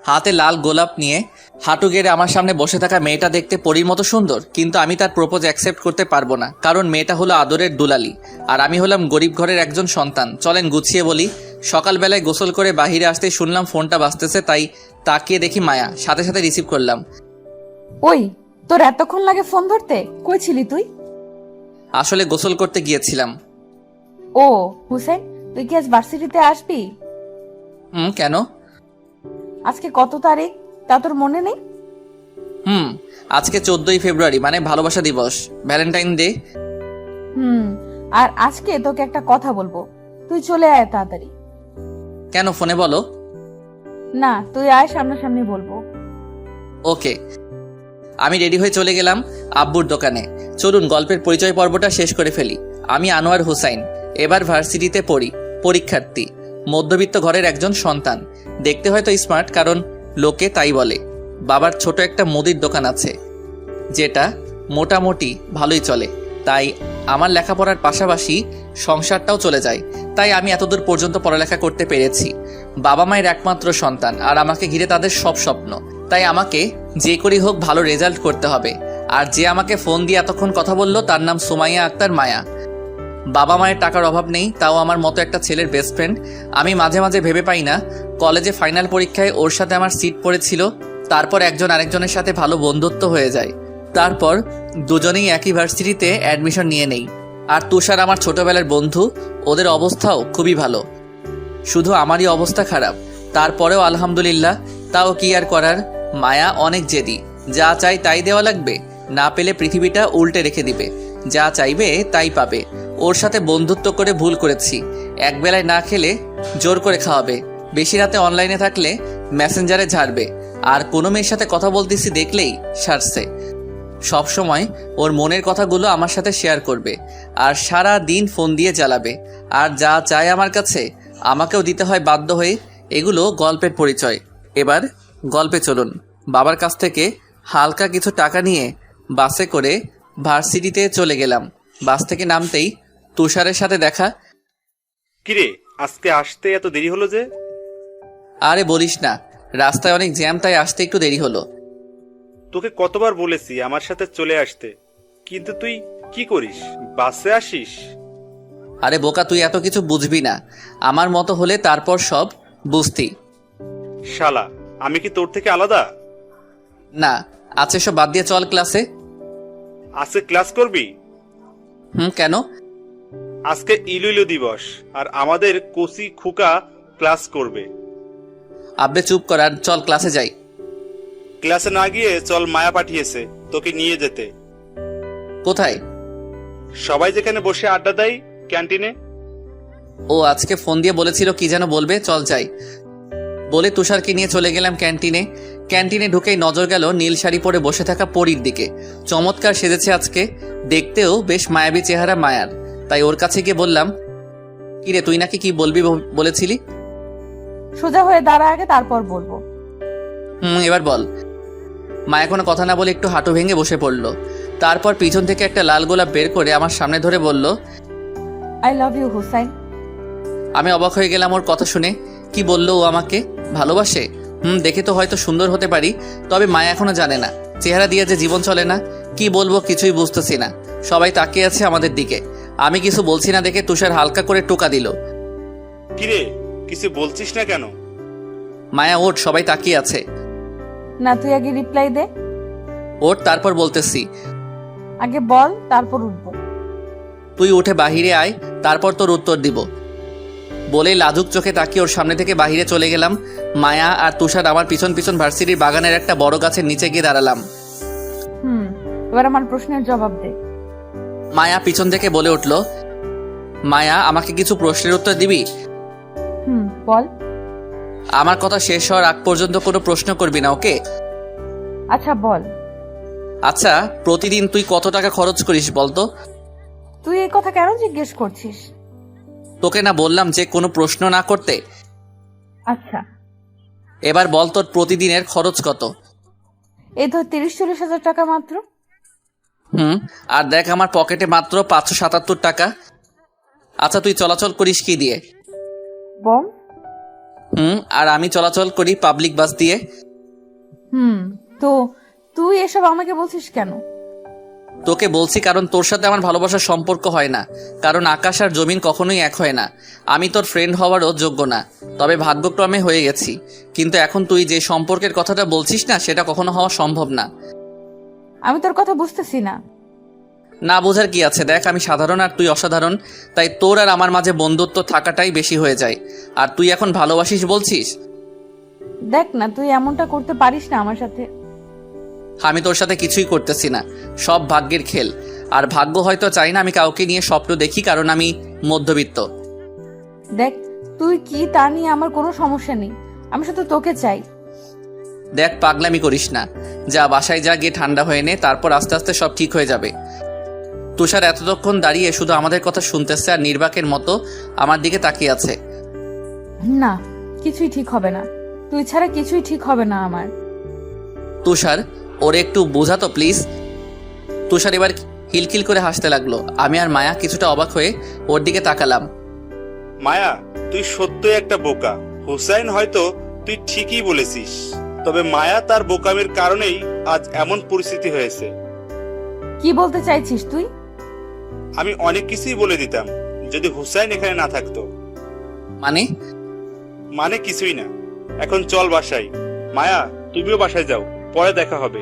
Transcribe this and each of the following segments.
হাতে লাল গোলাপ নিয়ে হাঁটু গেড়ে আমার সামনে বসে থাকা মেয়েটা দেখতে পরীর মতো সুন্দর, কিন্তু আমি তার প্রপোজ অ্যাকসেপ্ট করতে পারবো না, কারণ মেয়েটা হলো আদরের দুলালি আর আমি হলাম গরিব ঘরের একজন সন্তান। চলেন গুছিয়ে বলি। সকালবেলায় গোসল করে বাহিরে আসতেই শুনলাম ফোনটা বাজতেছে, তাই তাকিয়ে দেখি মায়া। সাথে সাথে রিসিভ করলাম। ওই, তোর এতক্ষণ লাগে ফোন ধরতে? কই ছিলি তুই? আসলে গোসল করতে গিয়েছিলাম। ও হুসেন, তুই কি আজ ভার্সিটিতে আসবি? কেন? আজকে কত তারিখ তা তোর মনে নেই? আজকে 14ই ফেব্রুয়ারি, মানে ভালোবাসা দিবস, ভ্যালেন্টাইন ডে। আর আজকে তোকে একটা কথা বলবো, তুই চলে আয় তাড়াতাড়ি। কেন, ফোনে বলো। না, তুই আয়, সামনাসামনি বলবো। ওকে। আমি রেডি হয়ে চলে গেলাম আব্বুর দোকানে। চলুন গল্পের পরিচয় পর্বটা শেষ করে ফেলি। আমি আনোয়ার হোসাইন, এবার ভার্সিটিতে পড়ি, পরীক্ষার্থী, মধ্যবিত্ত ঘরের একজন সন্তান। দেখতে হয়তো স্মার্ট, কারণ লোকে তাই বলে। বাবার ছোট একটা মুদির দোকান আছে, যেটা মোটামুটি ভালোই চলে। তাই আমার লেখাপড়ার পাশাপাশি সংসারটাও চলে যায়। তাই আমি এতদূর পর্যন্ত পড়ালেখা করতে পেরেছি। বাবা মায়ের একমাত্র সন্তান, আর আমাকে ঘিরে তাদের সব স্বপ্ন। তাই আমাকে যে করেই হোক ভালো রেজাল্ট করতে হবে। আর যে আমাকে ফোন দিয়ে এতক্ষণ কথা বলল, তার নাম সুমাইয়া আক্তার মায়া। বাবা মায়ের টাকার অভাব নেই, তাও আমার মতো একটা ছেলের বেস্ট ফ্রেন্ড। আমি মাঝে মাঝে ভেবে পাই না, কলেজে ফাইনাল পরীক্ষায় ওর সাথে আমার সিট পড়েছিল, তারপর একজন আরেকজনের সাথে ভালো বন্ধুত্ব হয়ে যায়, তারপর দুজনেই একই ভার্সিটিতে অ্যাডমিশন নিয়ে নেই। আর তুষার আমার ছোটবেলার বন্ধু, ওদের অবস্থাও খুবই ভালো। শুধু আমারই অবস্থা খারাপ, তারপরেও আলহামদুলিল্লাহ। তাও কি আর করার, মায়া অনেক জেদি। যা চাই তাই দেওয়া লাগবে, না পেলে পৃথিবীটা উল্টে রেখে দিবে। যা চাইবে তাই পাবে। ওর সাথে বন্ধুত্ব করে ভুল করেছি। একবেলায় না খেলে জোর করে খাওয়াবে, বেশি রাতে অনলাইনে থাকলে মেসেঞ্জারে ঝাড়বে, আর কোনো মেয়ের সাথে কথা বলতেছি দেখলেই সারছে। সবসময় ওর মনের কথাগুলো আমার সাথে শেয়ার করবে, আর সারা দিন ফোন দিয়ে জ্বালাবে। আর যা চায় আমার কাছে আমাকেও দিতে হয় বাধ্য হয়ে। এগুলো গল্পের পরিচয়। এবার গল্পে চলুন। বাবার কাছ থেকে হালকা কিছু টাকা নিয়ে বাসে করে ভার্সিটিতে চলে গেলাম। বাস থেকে নামতেই তুষারের সাথে দেখা। কিরে, আজকে আসতে এত দেরি হলো যে? আরে বলিস না, রাস্তায় অনেক জ্যাম, তাই আসতে একটু দেরি হলো। তোকে কতবার বলেছি আমার সাথে চলে আসতে, কিন্তু তুই কি করিস, বাসে আসিস? আরে বোকা, তুই এত কিছু বুঝবি না। আমার মতো হলে তারপর সব বুঝতি। শালা, আমি কি তোর থেকে আলাদা? না, আচ্ছা সব বাদ দিয়ে চল ক্লাসে। আজকে ক্লাস করবি? কেন? আজকে ইলুইলু দিবস, আর আমাদের কোসি খুকা ক্লাস করবে। আব্বে চুপ কর আর চল ক্লাসে যাই। ক্লাসে না গিয়ে চল, মায়া পাঠিয়েছে তোকে নিয়ে যেতে। কোথায়? সবাই যেখানে বসে আড্ডা দেয়, ক্যান্টিনে। ও আজকে ফোন দিয়ে বলেছিল কি যেন বলবে, চল যাই বলে তুষারকে নিয়ে চলে গেলাম ক্যান্টিনে। ক্যান্টিনে ঢুকেই নজর গেল নীল শাড়ি পরে বসে থাকা পরীর দিকে। চমৎকার সেজেছে আজকে, দেখতেও বেশ মায়াবী চেহারা মায়ার। তাই ওর কাছে গিয়ে বললাম, কিরে তুই নাকি কি বলবি বলেছিলি? সোজা হয়ে দাঁড়া আগে, তারপর বলবো। এবার বল। মায়া কোনো কথা না বলে একটু হাঁটু ভেঙে বসে পড়ল। তারপর পিছন থেকে একটা লাল গোলাপ বের করে আমার সামনে ধরে বলল, আই লাভ ইউ হুসাইন। আমি অবাক হয়ে গেলাম ওর কথা শুনে। কি বললো ও আমাকে ভালোবাসে? দেখে তো হয়তো সুন্দর হতে পারি, তবে মায়া এখনো জানে না চেহারা দিয়ে যে জীবন চলে না। কি বলবো কিছুই বুঝতেছি না। সবাই তাকিয়ে আছে আমাদের দিকে। আমি কিছু বলছি না দেখে তুষার হালকা করে টোকা দিল। কিরে, কিছু বলছিস না কেন? মায়া ওঠ, সবাই তাকিয়ে আছে। না, তুই আগে রিপ্লাই দে। ওঠ, তারপর বলতেছি। আগে বল, তারপর উঠবো। তুই উঠে বাহিরে আয়, তারপর তোর উত্তর দিব। বলেই লাজুক চোখে তাকিয়ে ওর সামনে থেকে বাহিরে চলে গেলাম। মায়া আর তুষার আমার পিছন পিছন ভার্সিটির বাগানের একটা বড় গাছের নিচে গিয়ে দাঁড়ালাম। এবার আমার প্রশ্নের জবাব দে। মায়া পিছন থেকে বলে উঠল, মায়া আমাকে কিছু প্রশ্নের উত্তর দিবি? বল। আমার কথা শেষ হওয়ার আগ পর্যন্ত কোনো প্রশ্ন করবি না, ওকে? আচ্ছা বল। আচ্ছা, প্রতিদিন তুই কত টাকা খরচ করিস বলতো? তুই এই কথা কেন জিজ্ঞেস করছিস? তোকে না বললাম যে কোনো প্রশ্ন না করতে? আচ্ছা, এবার বল তোর প্রতিদিনের খরচ কত? এই ধর 30-40 হাজার টাকা মাত্র। আর দেখ আমার পকেটে মাত্র 577 টাকা। আচ্ছা তুই চলাচল করিস কি দিয়ে? বম। আর আমি চলাচল করি পাবলিক বাস দিয়ে। তো তুই এসব আমাকে বলছিস কেন? তোকে বলছি কারণ তোর সাথে আমার ভালোবাসার সম্পর্ক হয় না, কারণ আকাশ আর জমিন কখনোই এক হয় না। আমি তোর ফ্রেন্ড হওয়ারও যোগ্য না, তবে ভাগ্যক্রমে হয়ে গেছি। কিন্তু এখন তুই যে সম্পর্কের কথাটা বলছিস না, সেটা কখনো হওয়া সম্ভব না। আমি তোর কথা বুঝতেছি না। না বোঝার কি আছে, দেখ আমি সাধারণ আর তুই অসাধারণ, তাই তোর আর আমার মাঝে বন্ধুত্ব থাকাটাই বেশি হয়ে যায়। আর তুই এখন ভালোবাসিস বলছিস? দেখ না, তুই এমনটা করতে পারিস না আমার সাথে। আমি তোর সাথে কিছুই করতেছি না, সব ভাগ্যের খেল। আর ভাগ্য হয়তো চাই না আমি কাউকে নিয়ে স্বপ্ন দেখি, কারণ আমি মধ্যবিত্ত। দেখ, তুই কি তা নিয়ে আমার কোনো সমস্যা নেই, আমি শুধু তোকে চাই। দেখ পাগলামি করিস না, যা বাসায় যা, গিয়ে ঠান্ডা হয়ে নে, তারপর আস্তে আস্তে সব ঠিক হয়ে যাবে। তুষার এতক্ষণ দাঁড়িয়ে শুধু আমাদের কথা শুনতেছে আর নির্বাকের মতো আমার দিকে তাকিয়ে আছে। না, কিছুই ঠিক হবে না, তুই ছাড়া কিছুই ঠিক হবে না আমার। তুষার, ওরে একটু বোঝাতো প্লিজ। তুষার এবার হিলকিল করে হাসতে লাগলো। আমি আর মায়া কিছুটা অবাক হয়ে ওর দিকে তাকালাম। মায়া, তুই সত্যই একটা বোকা। হুসাইন হয়তো তুই ঠিকই বলেছিস, তবে মায়া তার বোকামের কারণেই আজ এমন পরিস্থিতি হয়েছে। কি বলতে চাইছিস তুই? আমি অনেক কিছুই বলে দিতাম যদি হুসাইন এখানে না থাকতো। মানে কিছুই না। এখন চল বাসায়। মায়া, তুমিও বাসায় যাও, পরে দেখা হবে।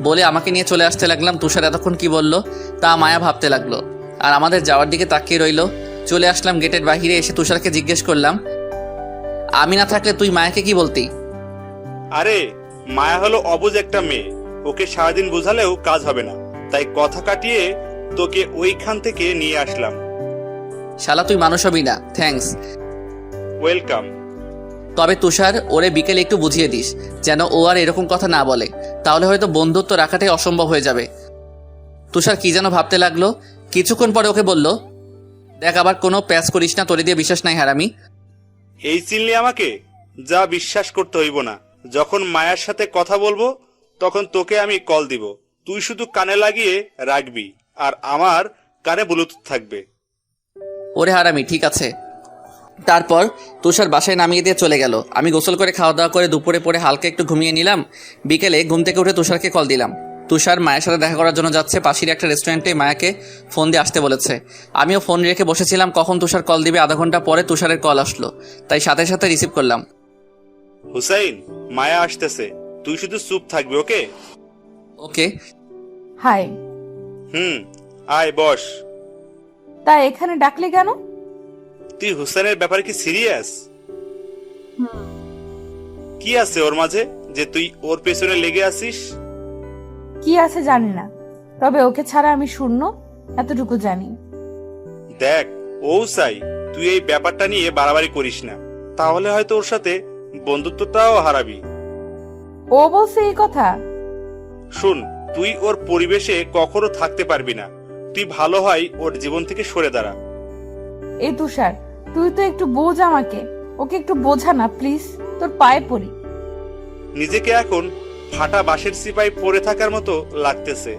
বলে আমাকে নিয়ে চলে আসতে লাগলাম। তুষার এতক্ষণ কি বললো তা মায়া ভাবতে লাগলো, আর আমাদের যাওয়ার দিকে তাকিয়ে রইলো। চলে আসলাম গেটের বাহিরে, এসে তুষারকে জিজ্ঞেস করলাম, আমি না থাকলে তুই মায়াকে কি বলতি? আরে, মায়া হলো অবুঝ একটা মেয়ে, ওকে সারাদিন বোঝালেও কাজ হবে না, তাই কথা কাটিয়ে তোকে ওইখান থেকে নিয়ে আসলাম। শালা তুই মানুষ হবি না, থ্যাঙ্কস। ওয়েলকাম। তবে তুষার, ওরে বিকেলে একটু বুঝিয়ে দিস যেন ও আর এরকম কথা না বলে, তাহলে হয়তো বন্ধুত্ব রাখাটাই অসম্ভব হয়ে যাবে। তুষার কি যেন ভাবতে লাগলো। কিছুক্ষণ পরে ওকে বলল, দেখ আবার কোনো প্যাচ করিস না, তোরে দিয়ে বিশ্বাস নাই হারামি। এই চিনলি আমাকে? যা, বিশ্বাস করতে হইব না। যখন মায়ার সাথে কথা বলবো তখন তোকে আমি কল দিব, তুই শুধু কানে লাগিয়ে রাখবি, আর আমার কানে ব্লুটুথ থাকবে। ওরে হারামি, ঠিক আছে। তারপর তুষার বাসায় নামিয়ে দিয়ে চলে গেল। আমি গোসল করে খাওয়া দাওয়া করে দুপুরে পরে হালকা একটু ঘুমিয়ে নিলাম। বিকেলে ঘুম থেকে উঠে তুষারকে কল দিলাম। তুষার মায়ের সাথে দেখা করার জন্য যাচ্ছে। পাশের একটা রেস্টুরেন্টে মায়াকে ফোন দিয়ে আসতে বলেছে। আমিও ফোন রেখে বসেছিলাম কখন তুষার কল দিবে। আধা ঘন্টা পরে তুষারের কল আসলো, তাই সাথে সাথে রিসিভ করলাম। হুসাইন, মায়া আসতেছে, তুই শুধু চুপ থাকবি, ওকে? ওকে। হাই। আয় বস। তা এখানে ডাকলি কেন? তুই হুসাইনের ব্যাপারে কি সিরিয়াস? কি আছে ওর মাঝে যে তুই ওর পেছনে লেগে আছিস? কি আছে জানি না, তবে ওকে ছাড়া আমি শূন্য, এতটুকু জানি। দেখ, ও চাই তুই এই ব্যাপারটা নিয়ে বাড়াবাড়ি করিস না, তাহলে হয়তো ওর সাথে বন্ধুত্বটাও হারাবি। ও বলছে এই কথা? শুন, তুই ওর পরিবেশে কখনো থাকতে পারবি না। তুই ভালো হয় ওর জীবন থেকে সরে দাঁড়া। এই তুষার, তুই তো একটু বোঝ আমাকে, ওকে একটু বোঝা না প্লিজ, তোর পায়ে পড়ি। নিজেকে এখন ফাটা বাঁশের সিপাই পড়ে থাকার মতো লাগতেছে।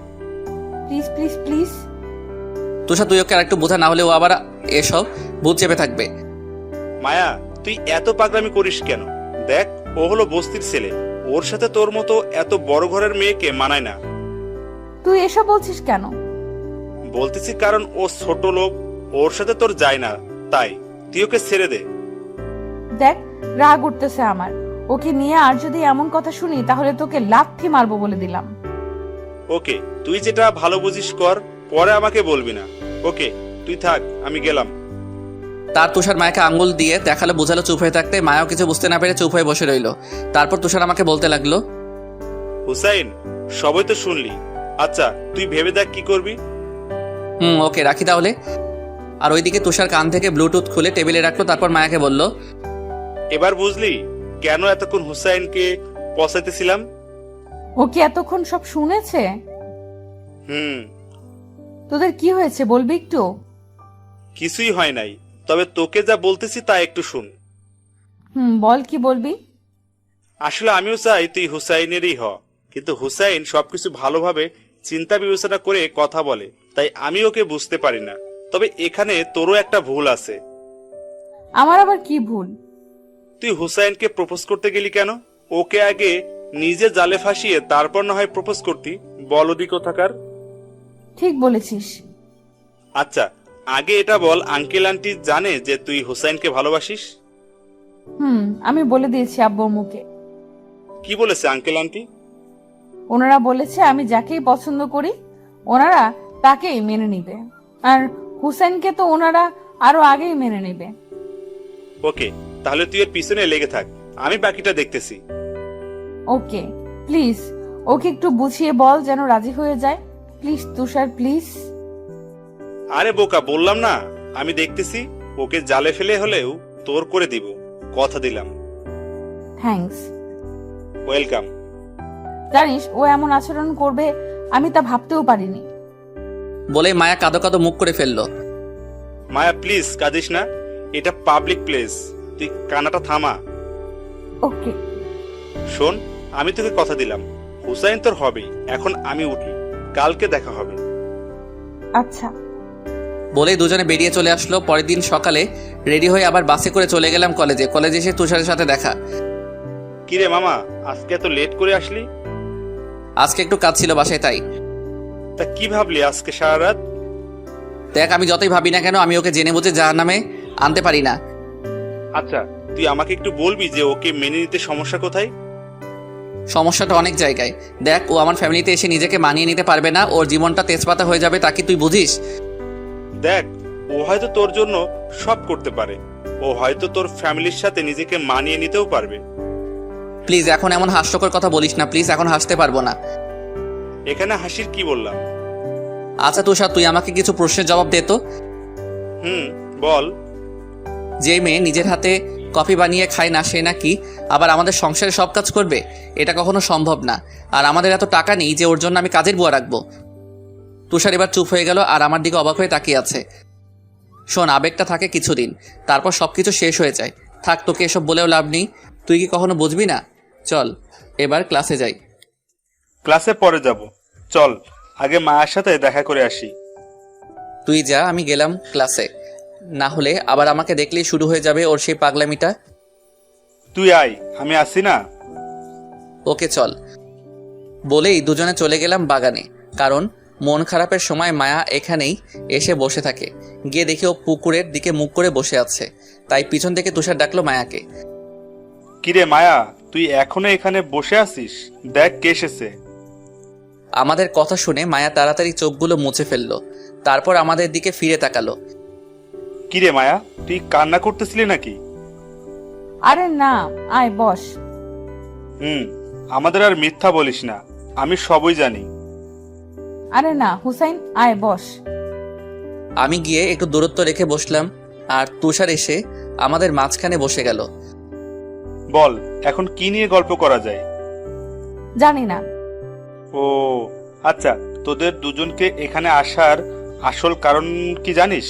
Please please please. তুষার, তুই ওকে আর একটু বোঝা, না হলে ও আবার এসব ভূত চেপে থাকবে। মায়া, তুই এত পাগলামি করিস কেন? দেখ, ও হলো বস্তির ছেলে, ওর সাথে তোর মতো এত বড় ঘরের মেয়েকে মানায় না। তুই এসব বলছিস কেন? বলতেছি কারণ ও ছোট লোক, ওর সাথে তোর যায় না, তাই তুই ওকে ছেড়ে দে। দেখ, রাগ উঠতেছে আমার, ওকে নিয়ে আর যদি এমন কথা শুনি তাহলে তোকে লাথি মারবো বলে দিলাম। ওকে, তুই যেটা ভালো বুঝিস কর, পরে আমাকে বলবি না। ওকে, তুই থাক, আমি গেলাম। তার তুষার মায়াকে আঙ্গুল দিয়ে দেখালো, বোঝালো চুপ হয়ে থাকতে। মায়াও কিছু বুঝতে না পেরে চুপ হয়ে বসে রইল। তারপর তুষার আমাকে বলতে লাগলো, হুসাইন, সবই তো শুনলি, আচ্ছা তুই ভেবে দেখ কি করবি। ওকে, রাখি তাহলে। আর ওইদিকে তুষার কান থেকে ব্লুটুথ খুলে টেবিলে রাখলো। তারপর মায়াকে বলল, এবার বুঝলি কেন এতক্ষণ হুসাইনকে পচাইতেছিলাম? ও কি এতক্ষণ সব শুনেছে? তোদের কি হয়েছে বলবি একটু? কিছুই হয় নাই, তবে তোকে যা বলতেছি তা একটু শুন। বল, কি বলবি? আসলে আমিও চাই তুই হুসাইনেরই হ, কিন্তু হুসাইন সবকিছু ভালোভাবে চিন্তা বিবেচনা করে কথা বলে, তাই আমি ওকে বুঝতে পারি না। তবে এখানে তোরও একটা ভুল আছে। আমার আবার কি ভুল? তুই হুসাইনকে প্রপোজ করতে গেলি কেন? ওকে আগে নিজে জালে ফাঁসিয়ে তারপর না হয় প্রপোজ করতি। বলদি কোথাকার। ঠিক বলেছিস। আচ্ছা, আগে এটা বল, আঙ্কেল আন্টি জানে যে তুই হুসাইনকে ভালোবাসিস? আমি বলে দিয়েছি আব্বুর মুখে। কি বলেছে আঙ্কেল আন্টি? ওনারা বলেছে আমি যাকেই পছন্দ করি ওনারা তাকেই মেনে নিবে, আর হুসেনকে তো ওনারা আরো আগেই মেনে নেবে। ওকে, তাহলে তুই এর পিছনে লেগে থাক, আমি বাকিটা দেখতেছি। ওকে, প্লিজ ওকে একটু বুঝিয়ে বল যেন রাজি হয়ে যায়। Please Tushar, please. আরে বোকা, বললাম না আমি দেখতেছি। ওকে জালে ফেলে হলেও তোর করে দিব, কথা দিলাম। থ্যাঙ্কস। ওয়েলকাম। জানিস ও এমন আচরণ করবে আমি তা ভাবতেও পারিনি। বলে মায়া কাঁদো কাঁদো মুখ করে ফেললো। মায়া প্লিজ কাঁদিস না, এটা পাবলিক প্লেস, তুই কানাটা থামা। ওকে। শোন, আমি তোকে কথা দিলাম, হুসাইন তোর হবেই। এখন আমি উঠি, কালকে দেখা হবে। আচ্ছা। বলেই দুজনে বেরিয়ে চলে আসলো। পরের দিন সকালে রেডি হয়ে আবার বাসে করে চলে গেলাম কলেজে। কলেজে এসে তুষারের সাথে দেখা। কিরে মামা, আজকে এত লেট করে আসলি? আজকে একটু কাজ ছিল বাসায়, তাই। তা কি ভাবলি আজকে সারা রাত? দেখ, আমি যতই ভাবি না কেন আমি ওকে জেনে বুঝে জাহান্নামে আনতে পারি না। আচ্ছা, তুই আমাকে একটু বলবি যে ওকে মেনে নিতে সমস্যা কোথায়? সমস্যাটা অনেক জায়গায়। দেখ, ও আমার ফ্যামিলিতে এসে নিজেকে মানিয়ে নিতে পারবে না, ওর জীবনটা তেজপাতা হয়ে যাবে, তা কি তুই বুঝিস? দেখ, ও হয়তো তোর জন্য সব করতে পারে, ও হয়তো তোর ফ্যামিলির সাথে নিজেকে মানিয়ে নিতেও পারবে। প্লিজ এখন এমন হাস্যকর কথা বলিস না, প্লিজ এখন হাসতে পারবো না। এখানে হাসির কি বললাম? আচ্ছা তুষার, তুই আমাকে কিছু প্রশ্নের জবাব দে তো। বল। যে মেয়ে নিজের হাতে কফি বানিয়ে খায় না সে নাকি আবার আমাদের সংসারে সব কাজ করবে? এটা কখনো সম্ভব না। আর আমাদের এত টাকা নেই যে ওর জন্য আমি কাজের বুয়া রাখবো। তুষার এবার চুপ হয়ে গেল আর আমার দিকে অবাক হয়ে তাকিয়ে আছে। শোন, আবেগটা থাকে কিছুদিন, তারপর সবকিছু শেষ হয়ে যায়। থাক, তোকে এসব বলেও লাভ নেই, তুই কি কখনো বুঝবি না? চল এবার ক্লাসে যাই। ক্লাসে পরে যাব, চল আগে মায়ের সাথে দেখা করে আসি। তুই যা, আমি গেলাম ক্লাসে। না হলে আবার আমাকে দেখলেই শুরু হয়ে যাবে ওর সেই পাগলামিটা। তুই আয়, আমি আসি না। ওকে চল। বলেই দুজনে চলে গেলাম বাগানে, কারণ মন খারাপের সময় মায়া এখানেই এসে বসে থাকে। গিয়ে দেখি ও পুকুরের দিকে মুখ করে বসে আছে, তাই পিছন থেকে তুষার ডাকলো মায়াকে। কিরে মায়া, তুই এখনো এখানে বসে আছিস? দেখ কে এসেছে। আমাদের কথা শুনে মায়া তাড়াতাড়ি চোখগুলো মুছে ফেললো, তারপর আমাদের দিকে ফিরে তাকালো। কিরে মায়া, তুই কান্না করতেছিলি নাকি? আরে না, আয় বস। আমাদের আর মিথ্যা বলিস না, আমি সবই জানি। আরে না হুসাইন, আয় বস। আমি গিয়ে একটু দূরত্ব রেখে বসলাম, আর তুষার এসে আমাদের মাঝখানে বসে গেল। বল, এখন কি নিয়ে গল্প করা যায়? জানি না। ও আচ্ছা, তোদের দুজনকে এখানে আসার আসল কারণ কি জানিস?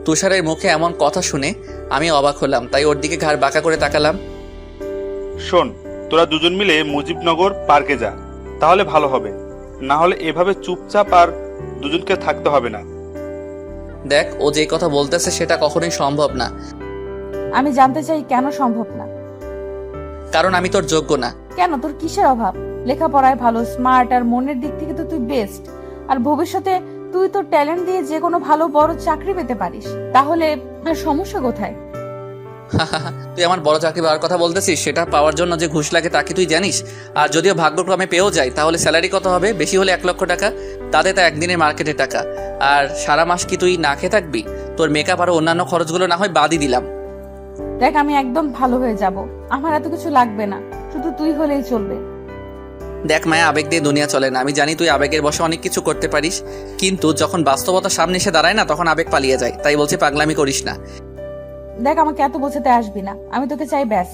তুষারের মুখে এমন কথা শুনে আমি অবাক হলাম, তাই ওর দিকে ঘাড় বাঁকা করে তাকালাম। শোন, তোরা দুজন মিলে মুজিবনগর পার্কে যা, তাহলে ভালো হবে। না হলে এভাবে চুপচাপ আর দুজনকে থাকতে হবে না। দেখ, ও যে কথা বলতেছে সেটা কখনোই সম্ভব না। আমি জানতে চাই কেন সম্ভব না? কারণ আমি তোর যোগ্য না। কেন, তোর কিসের অভাব? লেখাপড়ায় ভালো, স্মার্ট, আর মনের দিক থেকে তো তুই বেস্ট। আর ভবিষ্যতে তুই তোর ট্যালেন্ট দিয়ে যে কোনো ভালো বড় চাকরি পেতে পারিস। তাহলে আর সমস্যা কোথায়? তুই আমার বড় চাকরি পাওয়ার কথা বলতেছিস? সেটা পাওয়ার জন্য যে ঘুষ লাগে তা কি তুই জানিস? আর যদিও ভাগ্যক্রমে পেয়েও যায় তাহলে স্যালারি কত হবে? বেশি হলে 1 লক্ষ টাকা, তাতে তা একদিনের মার্কেটের টাকা। আর সারা মাস কি তুই না খেয়ে থাকবি? তোর মেকআপ আর অন্যান্য খরচগুলো না হয় বাদই দিলাম। দেখ, আমি একদম ভালো হয়ে যাব, আমার এত কিছু লাগবে না, শুধু তুই হলেই চলবে। দেখ মায়া, আবেগ দিয়ে দুনিয়া চলে না। আমি জানি তুই আবেগের বশে অনেক কিছু করতে পারিস, কিন্তু যখন বাস্তবতা সামনে এসে দাঁড়ায় না তখন আবেগ পালিয়ে যায়। তাই বলছি পাগলামি করিস না। দেখ, আমাকে এত বোঝাতে আসবি না, আমি তোকে চাই ব্যাস।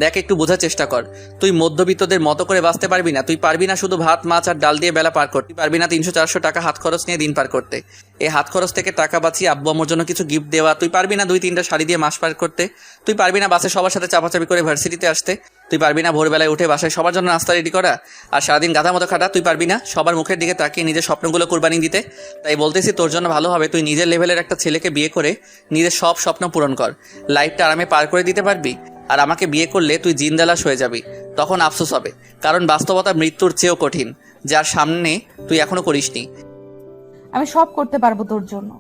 দেখ, একটু বোঝার চেষ্টা কর। তুই মধ্যবিত্তদের মতো করে বাঁচতে পারবি না। তুই পারবি না শুধু ভাত মাছ আর ডাল দিয়ে বেলা পার করতে, তুই পারবি না 300-400 টাকা হাত খরচ নিয়ে দিন পার করতে। এই হাত খরচ থেকে টাকা বাঁচিয়ে আব্বু আম্মুর জন্য কিছু গিফট দেওয়া। তুই পারবি না 2-3টা শাড়ি দিয়ে মাস পার করতে। তুই পারবি না বাসে সবার সাথে চাপাচাপি করে ভার্সিটিতে আসতে। তুই পারবি না ভোরবেলায় উঠে বাসায় সবার জন্য নাস্তা রেডি করা আর সারাদিন গাধা মতো খাটা। তুই পারবি না সবার মুখের দিকে তাকিয়ে নিজের স্বপ্নগুলো কুরবানি দিতে। তাই বলতেছি, তোর জন্য ভালো হবে তুই নিজের লেভেলের একটা ছেলেকে বিয়ে করে নিজের সব স্বপ্ন পূরণ কর। লাইফটা আরামে পার করে দিতে পারবি। আর আমাকে বিয়ে করলে তুই জিন্দালাশ হয়ে যাবি, তখন আফসোস হবে। কারণ বাস্তবতা মৃত্যুর চেয়েও কঠিন, যার সামনে তুই এখনো করিসনি। আমি সব করতে পারবো তোর জন্য।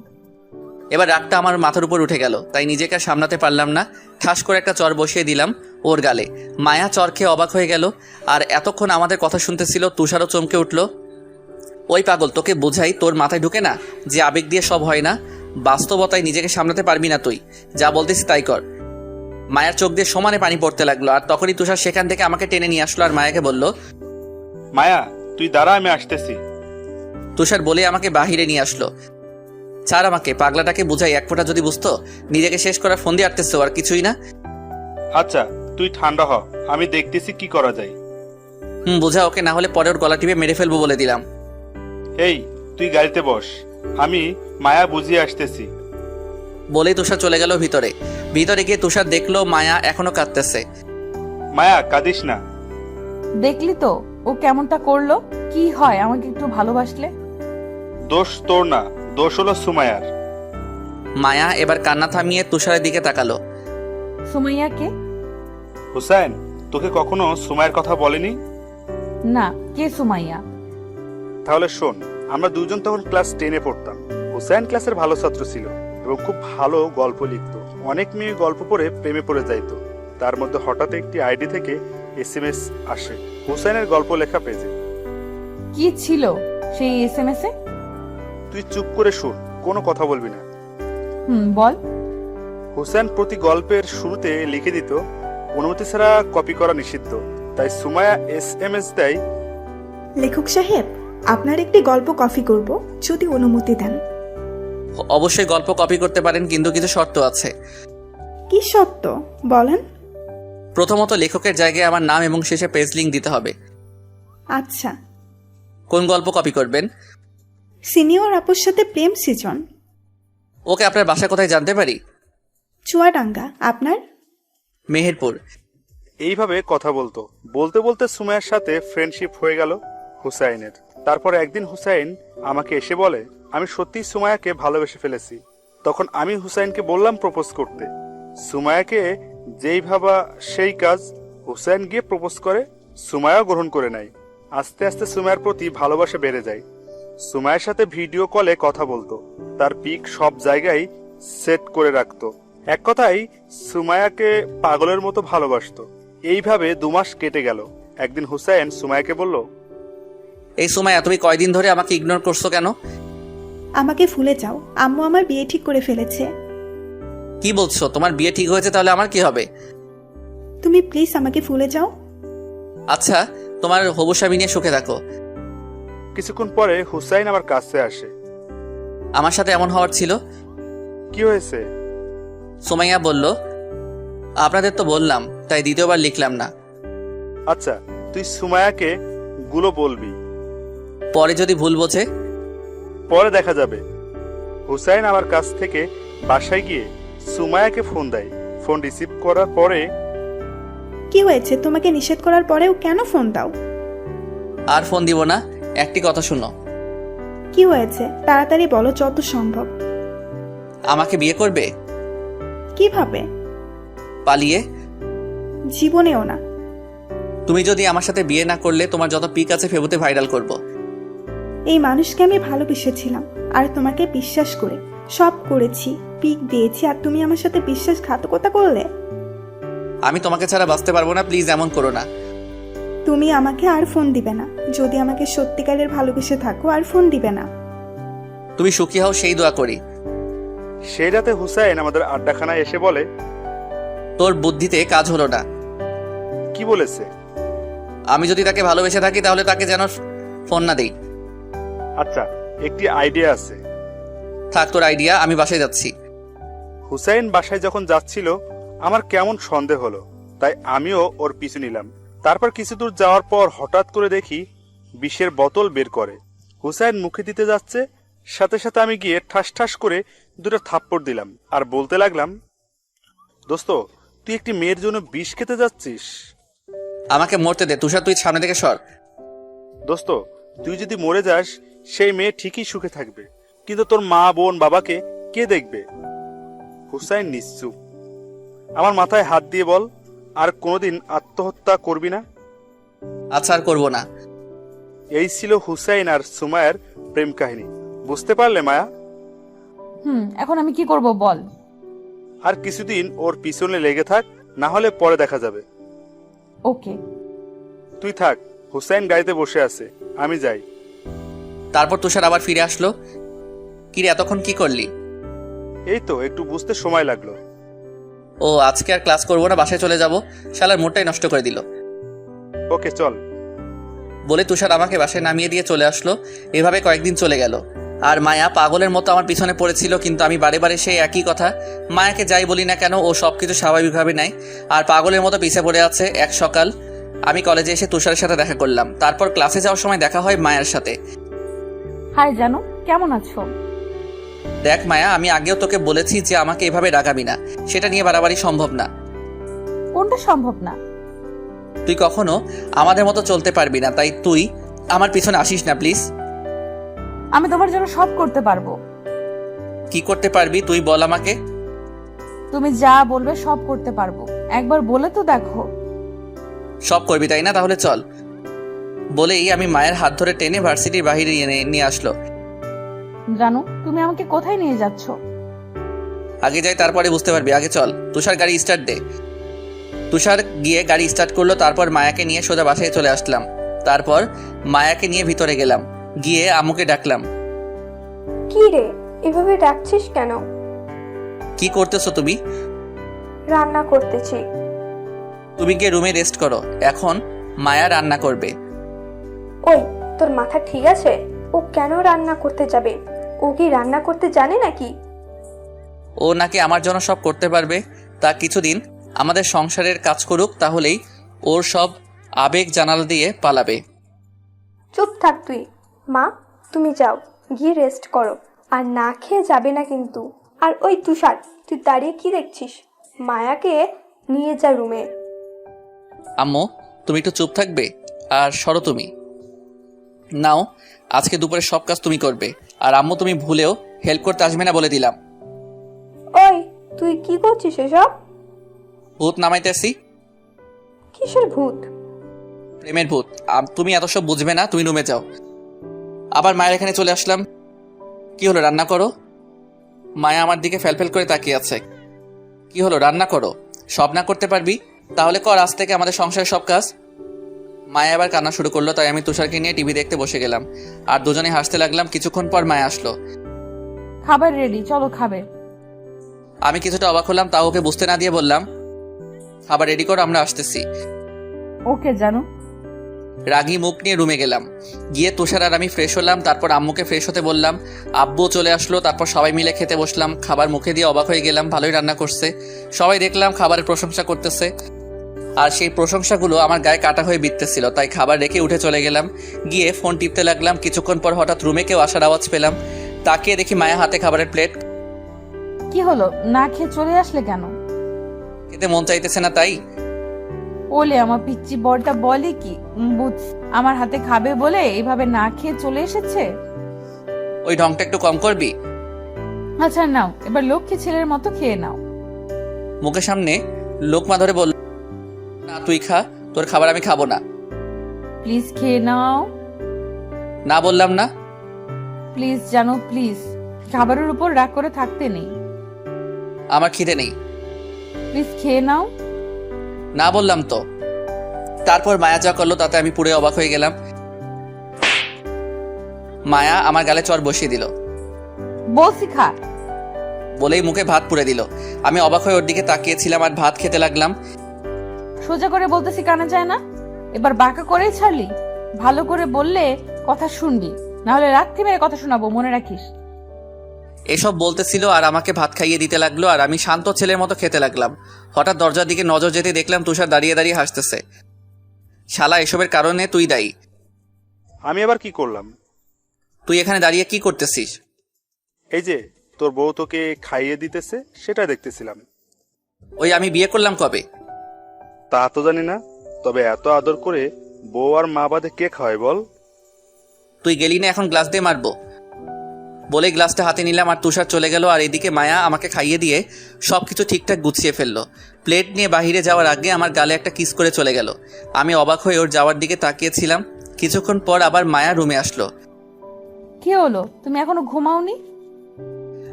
এবার রাগটা আমার মাথার উপর উঠে গেল, তাই নিজেকে আর সামলাতে পারলাম না। ঠাস করে একটা চর বসিয়ে দিলাম ওর গালে। মায়া চর খেয়ে অবাক হয়ে গেল। আর এতক্ষণ আমাদের কথা শুনতেছিল। তুষারও চমকে উঠল। ওই পাগল, তোকে বোঝাই, তোর মাথায় ঢুকে না যে আবেগ দিয়ে সব হয় না। বাস্তবতায় নিজেকে সামলাতে পারবি না তুই। যা বলতেছি তাই কর। মায়ার চোখ দিয়ে সমানে পানি পড়তে লাগলো। আর তখনই তুষার সেখান থেকে আমাকে টেনে নিয়ে আসলো আর মায়াকে বলল, মায়া তুই দাঁড়া, আমি আসতেছি। তুষার বলে আমাকে বাহিরে নিয়ে আসলো। ছাড় আমাকে, পাগলাটাকে বুঝাই, এক ফোঁটা যদি বুঝতো। নিজেকে শেষ করার ফোন দিয়ে আটতেছে আর কিছুই না। আচ্ছা তুই ঠান্ডা হ, আমি দেখতেছি কি করা যায়। বোঝা ওকে, না হলে পরে ওর গলা টিপে মেরে ফেলবো বলে দিলাম। এই তুই গাড়িতে বস, আমি মায়া বুঝিয়ে আসতেছি। বলেই তুষার চলে গেল ভিতরে। ভিতরে গিয়ে তুষার দেখলো মায়া এখনো কাঁদতেছে। মায়া কাঁদিস না। দেখলি তো ও কেমনটা করলো। কি হয় আমাকে একটু ভালোবাসলে? দোষ তোর না, দোষ হলো সুমায়ার। মায়া এবার কান্না থামিয়ে তুষারের দিকে তাকালো। সুমাইয়া কে? হুসাইন তোকে কখনো সুমায়ের কথা বলেনি? না, কে সুমাইয়া? তাহলে শোন, আমরা দুজন তখন ক্লাস 10-এ পড়তাম। হুসাইন ক্লাসের ভালো ছাত্র ছিল এবং খুব ভালো গল্প লিখত। অনেক মেয়ে গল্প পড়ে প্রেমে পড়ে যাইতো। তার মধ্যে হঠাৎ একটি আইডি থেকে SMS আসে হুসাইনের গল্প লেখা পেজে। কি ছিল সেই SMS এ? তুই চুপ করে শুন, কোনো কথা বলবি না। বল। হুসাইন প্রতি গল্পের শুরুতে লিখে দিত, অনুমতি ছাড়া কপি করা নিষিদ্ধ। তাই সুমায়া SMS দেয়, লেখক সাহেব, আপনার একটি গল্প কপি করব, যদি অনুমতি দেন। অবশ্যই গল্প কপি করতে পারেন, কিন্তু কিছু শর্ত আছে। কি শর্ত বলেন? প্রথমত, লেখকের জায়গায় আমার নাম এবং শেষে পেজ লিংক দিতে হবে। আচ্ছা। কোন গল্প কপি করবেন? সিনিয়র আপুর সাথে প্রেম সিজন। ওকে, আপনার বাসা কোথায় জানতে পারি? চুয়াডাঙ্গা। আপনার? মেহেরপুর। এইভাবে কথা বলতো। বলতে বলতে সুমায়ার সাথে ফ্রেন্ডশিপ হয়ে গেল হুসাইনের। তারপর একদিন হুসাইন আমাকে এসে বলে, আমি সত্যিই সুমায়াকে ভালোবেসে ফেলেছি। তখন আমি হুসাইনকে বললাম প্রপোজ করতে। সুমায়াকে যেই ভাবা সেই কাজ, হুসাইন গিয়ে প্রপোজ করে। সুমায়াও গ্রহণ করে নেয়। আস্তে আস্তে সুমায়ার প্রতি ভালোবাসা বেড়ে যায়। সুমায়ার সাথে ভিডিও কলে কথা বলতো, তার পিক সব জায়গায় সেট করে রাখতো। এক কথায় সুমায়াকে পাগলের মতো ভালোবাসতো। এইভাবে 2 মাস কেটে গেল। একদিন হুসাইন সুমায়াকে বলল, এই সুমাইয়া, তুমি কয়দিন ধরে আমাকে ইগনোর করছো কেন? আমাকে ভুলে যাও, আম্মু আমার বিয়ে ঠিক করে ফেলেছে। কি বলছো? তোমার বিয়ে ঠিক হয়েছে, তাহলে আমার কি হবে? তুমি প্লিজ আমাকে ভুলে যাও। আচ্ছা, তোমার হবু স্বামী নিয়ে সুখে থাকো। কিছুক্ষণ পরে হুসাইন আমার কাছে আসে। আমার সাথে এমন হওয়ার ছিল? কি হয়েছে? সুমাইয়া বলল, আপনাদের তো বললাম, তাই দ্বিতীয়বার লিখলাম না। আচ্ছা, তুই সুমায়াকে গুলো বলবি, পরে যদি ভুল বোঝে? পরে দেখা যাবে। হুসাইন আমার কাছ থেকে বাসায় গিয়ে সুমায়াকে ফোন দেয়। ফোন রিসিভ করার পরে, কি হয়েছে? তোমাকে নিষেধ করার পরেও কেন ফোন দাও? আর ফোন দিব না। একটি কথা শুনো। কি হয়েছে? তাড়াতাড়ি বলো যত সম্ভব। আমাকে বিয়ে করবে? কিভাবে? পালিয়ে? জীবনেও না। তুমি যদি আমার সাথে বিয়ে না করলে, তোমার যত পিক আছে ফেবুতে ভাইরাল করব। এই মানুষকে আমি ভালোবেসেছিলাম আর তোমাকে বিশ্বাস করে সব করেছি, পিক দিয়েছি, আর তুমি আমার সাথে বিশ্বাসঘাতকতা করলে। আমি তোমাকে ছাড়া বাঁচতে পারবো না, প্লিজ এমন করো না। তুমি আমাকে আর ফোন দিবে না। যদি আমাকে সত্যিকারের ভালোবেসে থাকো, আর ফোন দিবে না। তুমি সুখী হও সেই দোয়া করি। সেই রাতে হুসাইন আমাদের আড্ডাখানায় এসে বলে, তোর বুদ্ধিতে কাজ হলো না। কি বলেছে? আমি যদি তাকে ভালোবেসে থাকি, তাহলে তাকে যেন ফোন না দেই। আচ্ছা, একটি আইডিয়া আছে। থাক তোর আইডিয়া, আমি বাসায় যাচ্ছি। হুসাইন বাসায় যখন যাচ্ছিল, আমার কেমন সন্দেহ হলো। তাই আমিও ওর পিছু নিলাম। তারপর কিছু দূর যাওয়ার পর হঠাৎ করে দেখি বিষের বোতল বের করে। হুসাইন মুখে দিতে যাচ্ছে, সাথে সাথে আমি গিয়ে ঠাস ঠাস করে দুটো থাপ্পড় দিলাম আর বলতে লাগলাম, দোস্ত তুই একটি মেয়ের জন্য বিষ খেতে যাচ্ছিস? আমাকে মরতে দে তুষার, তুই সামনে থেকে সর। দোস্ত তুই যদি মরে যাস সেই মেয়ে ঠিকই সুখে থাকবে, কিন্তু তোর মা বোন বাবাকে কে দেখবে? হুসাইন নিশ্চুপ। আমার মাথায় হাত দিয়ে বল, আর কোনোদিন আত্মহত্যা করবি না? আচ্ছা, আর করবো না। এই ছিল হুসাইন আর সুমাইয়ার প্রেম কাহিনী। বুঝতে পারলে মায়া? এখন আমি কি করব বল। আর কিছুদিন ওর পিছনে লেগে থাক, না হলে পরে দেখা যাবে। ওকে। তুই থাক, হুসাইন গাড়িতে বসে আছে, আমি যাই। তারপর তুষার আবার ফিরে আসলো। কিরে এতক্ষণ কি করলি? এই তো একটু বুঝতে সময় লাগলো। ও আজকে আর ক্লাস করবো না, বাসায় চলে যাব। শালার মুডটাই নষ্ট করে দিল। ওকে চল। বলে তুষার আমাকে বাসায় নামিয়ে দিয়ে চলে আসলো। এভাবে কয়েকদিন চলে গেল। আর মায়া পাগলের মতো আমার পিছনে পড়েছিল, কিন্তু আমি বারে বারে সেই একই কথা। মায়াকে যাই বলি না কেন, ও সবকিছু স্বাভাবিকভাবে নেয় আর পাগলের মতো পিছে পড়ে আছে। এক সকাল আমি কলেজে এসে তুষারের সাথে দেখা করলাম। তারপর ক্লাসে যাওয়ার সময় দেখা হয় মায়ার সাথে। হাই জানু, কেমন আছো? দেখ মায়া, আমি আগেও তোকে বলেছি যে আমাকে এভাবে রাগাবি না, সেটা নিয়ে বাড়াবাড়ি সম্ভব না। কোনটা সম্ভব না? তুই কখনো আমাদের মতো চলতে পারবি না, তাই তুই আমার পিছনে আসিস না প্লিজ। আমি তোমার জন্য সব করতে পারবো। কি করতে পারবি তুই বল আমাকে। তুমি যা বলবে সব করতে পারবো, একবার বলে তো দেখো। সব করবি তাই না? তাহলে চল। বলেই আমি মায়ের হাত ধরে টেনে ভার্সিটির বাহিরে নিয়ে আসলো। জানো তুমি আমাকে কোথায় নিয়ে যাচ্ছ? আগে যাই তারপরে বুঝতে পারবি, আগে চল। তুষার গাড়ি স্টার্ট দে। তুষার গিয়ে গাড়ি স্টার্ট করলো। তারপর মায়াকে নিয়ে সোজা বাসায় চলে আসলাম। তারপর মায়াকে নিয়ে ভিতরে গেলাম, গিয়ে আম্মুকে ডাকলাম। কি রে, এভাবে ডাকছিস কেন? কি করতেছো তুমি? রান্না করতেছি। তুমি গিয়ে রুমে রেস্ট করো, এখন মায়া রান্না করবে। ওই, তোর মাথা ঠিক আছে? ও কেন রান্না করতে যাবে? ও কি রান্না করতে জানে নাকি? ও নাকি আমার জন্য সব করতে পারবে। তা কিছুদিন আমাদের সংসারের কাজ করুক, তাহলেই ওর সব আবেগ জানালা দিয়ে পালাবে। চুপ থাক তুই। মা, তুমি যাও, গিয়ে রেস্ট করো, আর না খেয়ে যাবে না কিন্তু। আর ওই তুষার, তুই দাঁড়িয়ে কি দেখছিস? মায়াকে নিয়ে যা রুমে। আম্মু তুমি একটু চুপ থাকবে আর সরো তুমি। নাও, আজকে দুপুরে সব কাজ তুমি করবে। আর আম্মু তুমি ভুলেও হেল্প করতে আসবে না বলে দিলাম। ওই, তুই কি করছিস এসব? ভূত নামাইতেছি। কিসের ভূত? প্রেমের ভূত। তুমি এত সব বুঝবে না, তুমি রুমে যাও। আবার মায়ের এখানে চলে আসলাম। কি হলো, রান্না করো। মায়া আমার দিকে ফেলফেল করে তাকিয়ে আছে। কি হলো, রান্না করো। সব না করতে পারবি? তাহলে কর আজ থেকে আমাদের সংসারের সব কাজ। মায়া আবার কান্না শুরু করলো, তাই আমি তুষারকে নিয়ে টিভি দেখতে বসে গেলাম। আর দুজনে হাসতে লাগলাম। কিছুক্ষণ পর মায়া আসলো। খাবার রেডি, চলো খাবে। আমি কিছুটা অবাক হলাম, তাও ওকে বুঝতে না দিয়ে বললাম, খাবার রেডি করো, আমরা আসতেছি। ওকে জানু। রাগী মুখ নিয়ে রুমে গেলাম। গিয়ে তুষার আর আমি ফ্রেশ হলাম। তারপর আম্মুকে ফ্রেশ হতে বললাম। আব্বু চলে আসলো। তারপর সবাই মিলে খেতে বসলাম। খাবার মুখে দিয়ে অবাক হয়ে গেলাম, ভালোই রান্না করছে। সবাই দেখলাম খাবারের প্রশংসা করতেছে, আর সেই প্রশংসাগুলো আমার গায়ে কাটা হয়ে বিঁধতেছিল। তাই খাবার রেখে উঠে চলে গেলাম। গিয়ে ফোন টিপতে লাগলাম। কিছুক্ষণ পর হঠাৎ রুমে কেউ আসার আওয়াজ পেলাম। তাকিয়ে দেখি মায়া হাতে খাবারের প্লেট। কি হলো, না খেয়ে চলে আসলে কেন? খেতে মন চাইতেছে না তাই। ওলে আমার পিচ্চি বড়টা বলে কি, বুঝ আমার হাতে খাবে বলে এইভাবে না খেয়ে চলে এসেছে। ওই ঢংটা একটু কম করবি। আচ্ছা নাও, এবার লক্ষ্মী ছেলের মতো খেয়ে নাও। মুখের সামনে লোকমা ধরে বলল, না তুই খা, তোর খাবার আমি খাবো না। প্লিজ খেয়ে নাও। না বললাম না? প্লিজ জানো, প্লিজ। খাবারের উপর রাগ করে থাকতে নেই। আমার খিদে নেই। প্লিজ খেয়ে নাও। না বললাম তো। তারপর মায়া যা করলো তাতে আমি পুরো অবাক হয়ে গেলাম। মায়া আমার গালে চড় বসিয়ে দিল। বলছি খা। বলেই মুখে ভাত পুরে দিল। আমি অবাক হয়ে ওর দিকে তাকিয়েছিলাম আর ভাত খেতে লাগলাম। সোজা করে বলতেছি কানে যায় না, এবার বাঁকা করেই ছাড়লি। ভালো করে বললে কথা শুনবি, না হলে রাত্রি মেরে কথা শোনাবো, মনে রাখিস। এসব বলতেছিল আর আমাকে ভাত খাইয়ে দিতে লাগলো, আর আমি শান্ত ছেলের মতো খেতে লাগলাম। হঠাৎ দরজার দিকে নজর যেতে দেখলাম তুষার দাঁড়িয়ে দাঁড়িয়ে হাসতেছে। শালা, এসবের কারণে তুই দায়ী। আমি আবার কি করলাম? তুই এখানে দাঁড়িয়ে কি করতেছিস? এই যে তোর বউ তোকে খাইয়ে দিতেছে, সেটা দেখতেছিলাম। ওই আমি বিয়ে করলাম কবে? তা তো জানি না, তবে এত আদর করে বউ আর মা বাদে কে খাওয়ায় বল? তুই গেলি না, এখন গ্লাস দিয়ে মারবো। বলে গ্লাসটা হাতে নিলাম আর তুষার চলে গেল, আর এদিকে মায়া আমাকে খাইয়ে দিয়ে সবকিছু ঠিকঠাক গুছিয়ে ফেললো। প্লেট নিয়ে বাহিরে যাওয়ার আগে আমার গালে একটা কিস করে চলে গেল। আমি অবাক হয়ে ওর যাওয়ার দিকে তাকিয়েছিলাম। কিছুক্ষণ পর আবার মায়া রুমে আসলো। কি হলো, তুমি এখনো ঘুমাওনি?